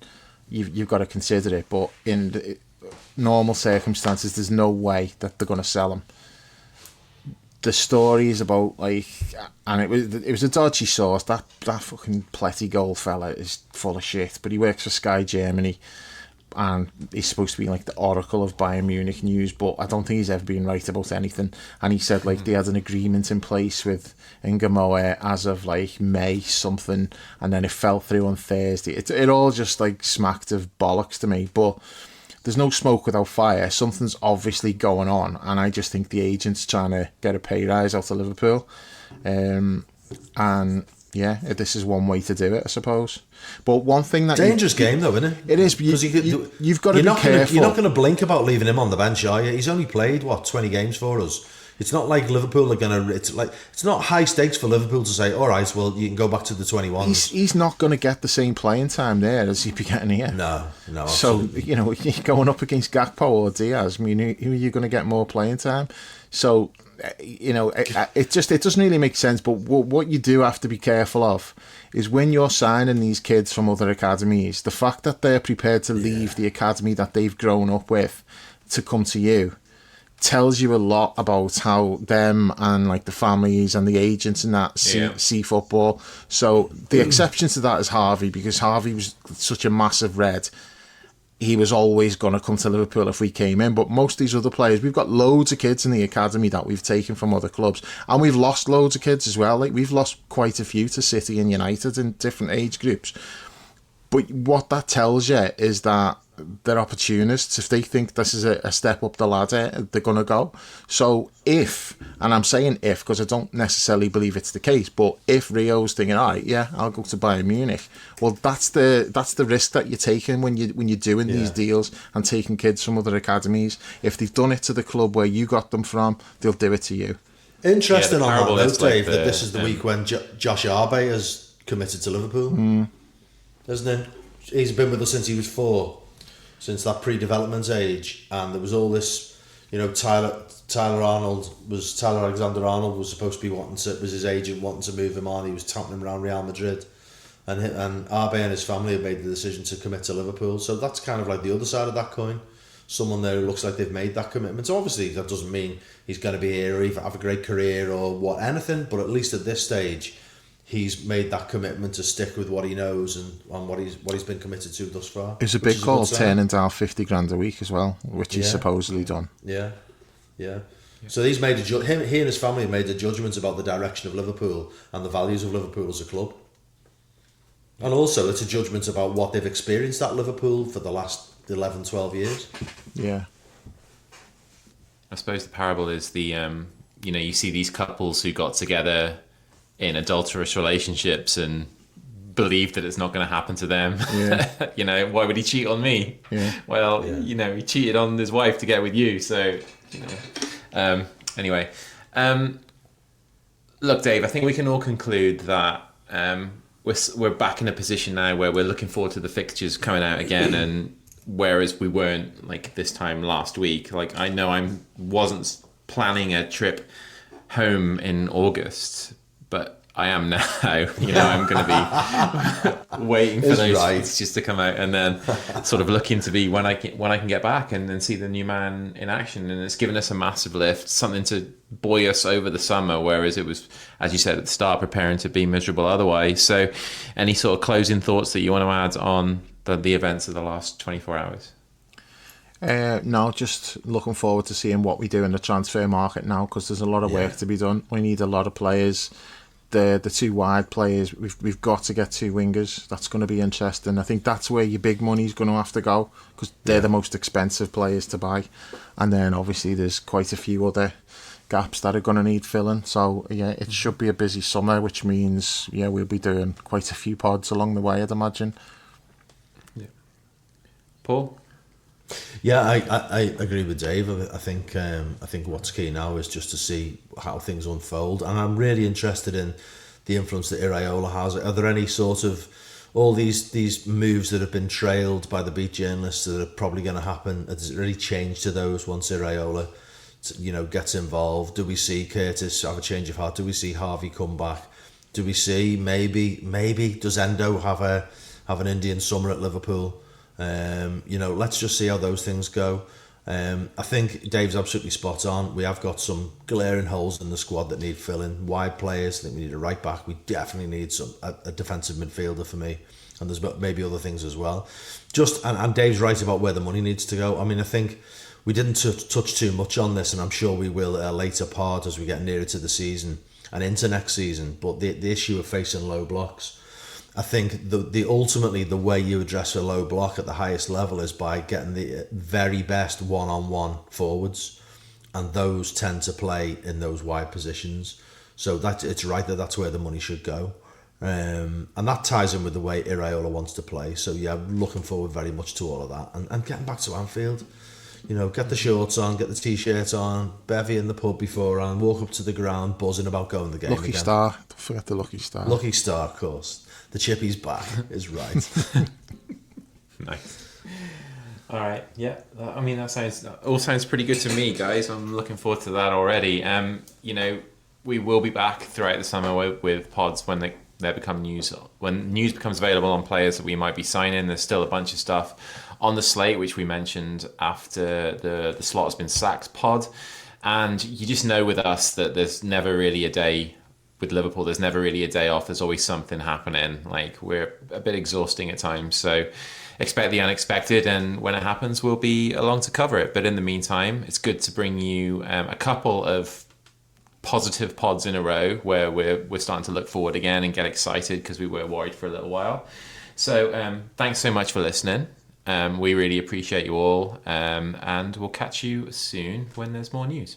you've got to consider it. But in normal circumstances, there's no way that they're going to sell him. The stories about, like, and it was a dodgy source. That fucking Pletty fella is full of shit. But he works for Sky Germany, and he's supposed to be like the oracle of Bayern Munich news, but I don't think he's ever been right about anything. And he said like they had an agreement in place with Ngamoa as of like May something, and then it fell through on Thursday. It all just like smacked of bollocks to me. But there's no smoke without fire. Something's obviously going on, and I just think the agent's trying to get a pay rise out of Liverpool. And yeah, this is one way to do it, I suppose. But one thing that dangerous game though, isn't it? It is. You've got to be careful. You're not going to blink about leaving him on the bench, are you? He's only played 20 games for us. It's not like Liverpool are going to. It's not high stakes for Liverpool to say, all right, well, you can go back to the 21s. He's not going to get the same playing time there as he'd be getting here. No. Absolutely. So you're going up against Gakpo or Diaz. I mean, who are you going to get more playing time? So it doesn't really make sense. But what you do have to be careful of is when you're signing these kids from other academies, the fact that they're prepared to leave the academy that they've grown up with to come to you tells you a lot about how them and like the families and the agents and that see football. So the exception to that is Harvey, because Harvey was such a massive red. He was always going to come to Liverpool if we came in. But most of these other players, we've got loads of kids in the academy that we've taken from other clubs. And we've lost loads of kids as well. Like, we've lost quite a few to City and United in different age groups. But what that tells you is that they're opportunists. If they think this is a step up the ladder, they're going to go. So if, and I'm saying if because I don't necessarily believe it's the case, but if Rio's thinking, all right, yeah, I'll go to Bayern Munich, well, that's the risk that you're taking when you're doing these deals and taking kids from other academies. If they've done it to the club where you got them from, they'll do it to you. Interesting on that note, Dave, that this is the week when Josh Arbe has committed to Liverpool, isn't it? He's been with us since he was 4. Since that pre-development age, and there was all this, Tyler Alexander-Arnold was supposed to be was his agent wanting to move him on. He was touting him around Real Madrid, and Arbe and his family have made the decision to commit to Liverpool. So that's kind of like the other side of that coin. Someone there who looks like they've made that commitment. So obviously that doesn't mean he's going to be here or even have a great career or anything, but at least at this stage, he's made that commitment to stick with what he knows and what he's been committed to thus far. It was a big call, turning down 50 grand a week as well, which he's supposedly done. Yeah. So he's made he and his family have made a judgment about the direction of Liverpool and the values of Liverpool as a club. And also it's a judgment about what they've experienced at Liverpool for the last 11, 12 years. Yeah. I suppose the parable is the, you see these couples who got together in adulterous relationships and believe that it's not going to happen to them. Yeah. Why would he cheat on me? Yeah. Well, he cheated on his wife to get with you. So, anyway. Look, Dave, I think we can all conclude that we're back in a position now where we're looking forward to the fixtures coming out again, and whereas we weren't like this time last week, like I know I wasn't planning a trip home in August, but I am now. I'm going to be waiting for those fixtures to come out, and then sort of looking to be when I can get back and then see the new man in action. And it's given us a massive lift, something to buoy us over the summer, whereas it was, as you said at the start, preparing to be miserable otherwise. So any sort of closing thoughts that you want to add on the events of the last 24 hours? No, just looking forward to seeing what we do in the transfer market now, because there's a lot of work to be done. We need a lot of players. The two wide players, we've got to get 2 wingers. That's going to be interesting. I think that's where your big money's going to have to go, because they're the most expensive players to buy. And then obviously there's quite a few other gaps that are going to need filling. So yeah, it should be a busy summer, which means we'll be doing quite a few pods along the way, I'd imagine. Yeah. Paul? Yeah, I agree with Dave. I think what's key now is just to see how things unfold, and I'm really interested in the influence that Iraola has. Are there any sort of all these moves that have been trailed by the beat journalists that are probably going to happen, has it really changed to those once Iraola, gets involved? Do we see Curtis have a change of heart? Do we see Harvey come back? Do we see maybe does Endo have an Indian summer at Liverpool? Let's just see how those things go. I think Dave's absolutely spot on. We have got some glaring holes in the squad that need filling. Wide players. I think we need a right back. We definitely need a defensive midfielder for me. And there's maybe other things as well. And Dave's right about where the money needs to go. I mean, I think we didn't touch too much on this, and I'm sure we will at a later part as we get nearer to the season and into next season. But the issue of facing low blocks, I think ultimately the way you address a low block at the highest level is by getting the very best one-on-one forwards, and those tend to play in those wide positions. So it's right that's where the money should go, and that ties in with the way Iraola wants to play. So yeah, looking forward very much to all of that, and getting back to Anfield. Get the shorts on, get the t-shirt on, bevy in the pub beforehand, walk up to the ground, buzzing about going the game Lucky again. Star, don't forget the Lucky Star. Lucky Star, of course. The chippy's back is right. Nice. All right, yeah. I mean, that sounds pretty good to me, guys. I'm looking forward to that already. We will be back throughout the summer with pods when there become news. When news becomes available on players that we might be signing, there's still a bunch of stuff on the slate, which we mentioned after the Slot has been sacked pod. And you just know with us that there's never really a day, with Liverpool, there's never really a day off. There's always something happening. Like, we're a bit exhausting at times. So expect the unexpected. And when it happens, we'll be along to cover it. But in the meantime, it's good to bring you a couple of positive pods in a row where we're starting to look forward again and get excited because we were worried for a little while. So thanks so much for listening. We really appreciate you all, and we'll catch you soon when there's more news.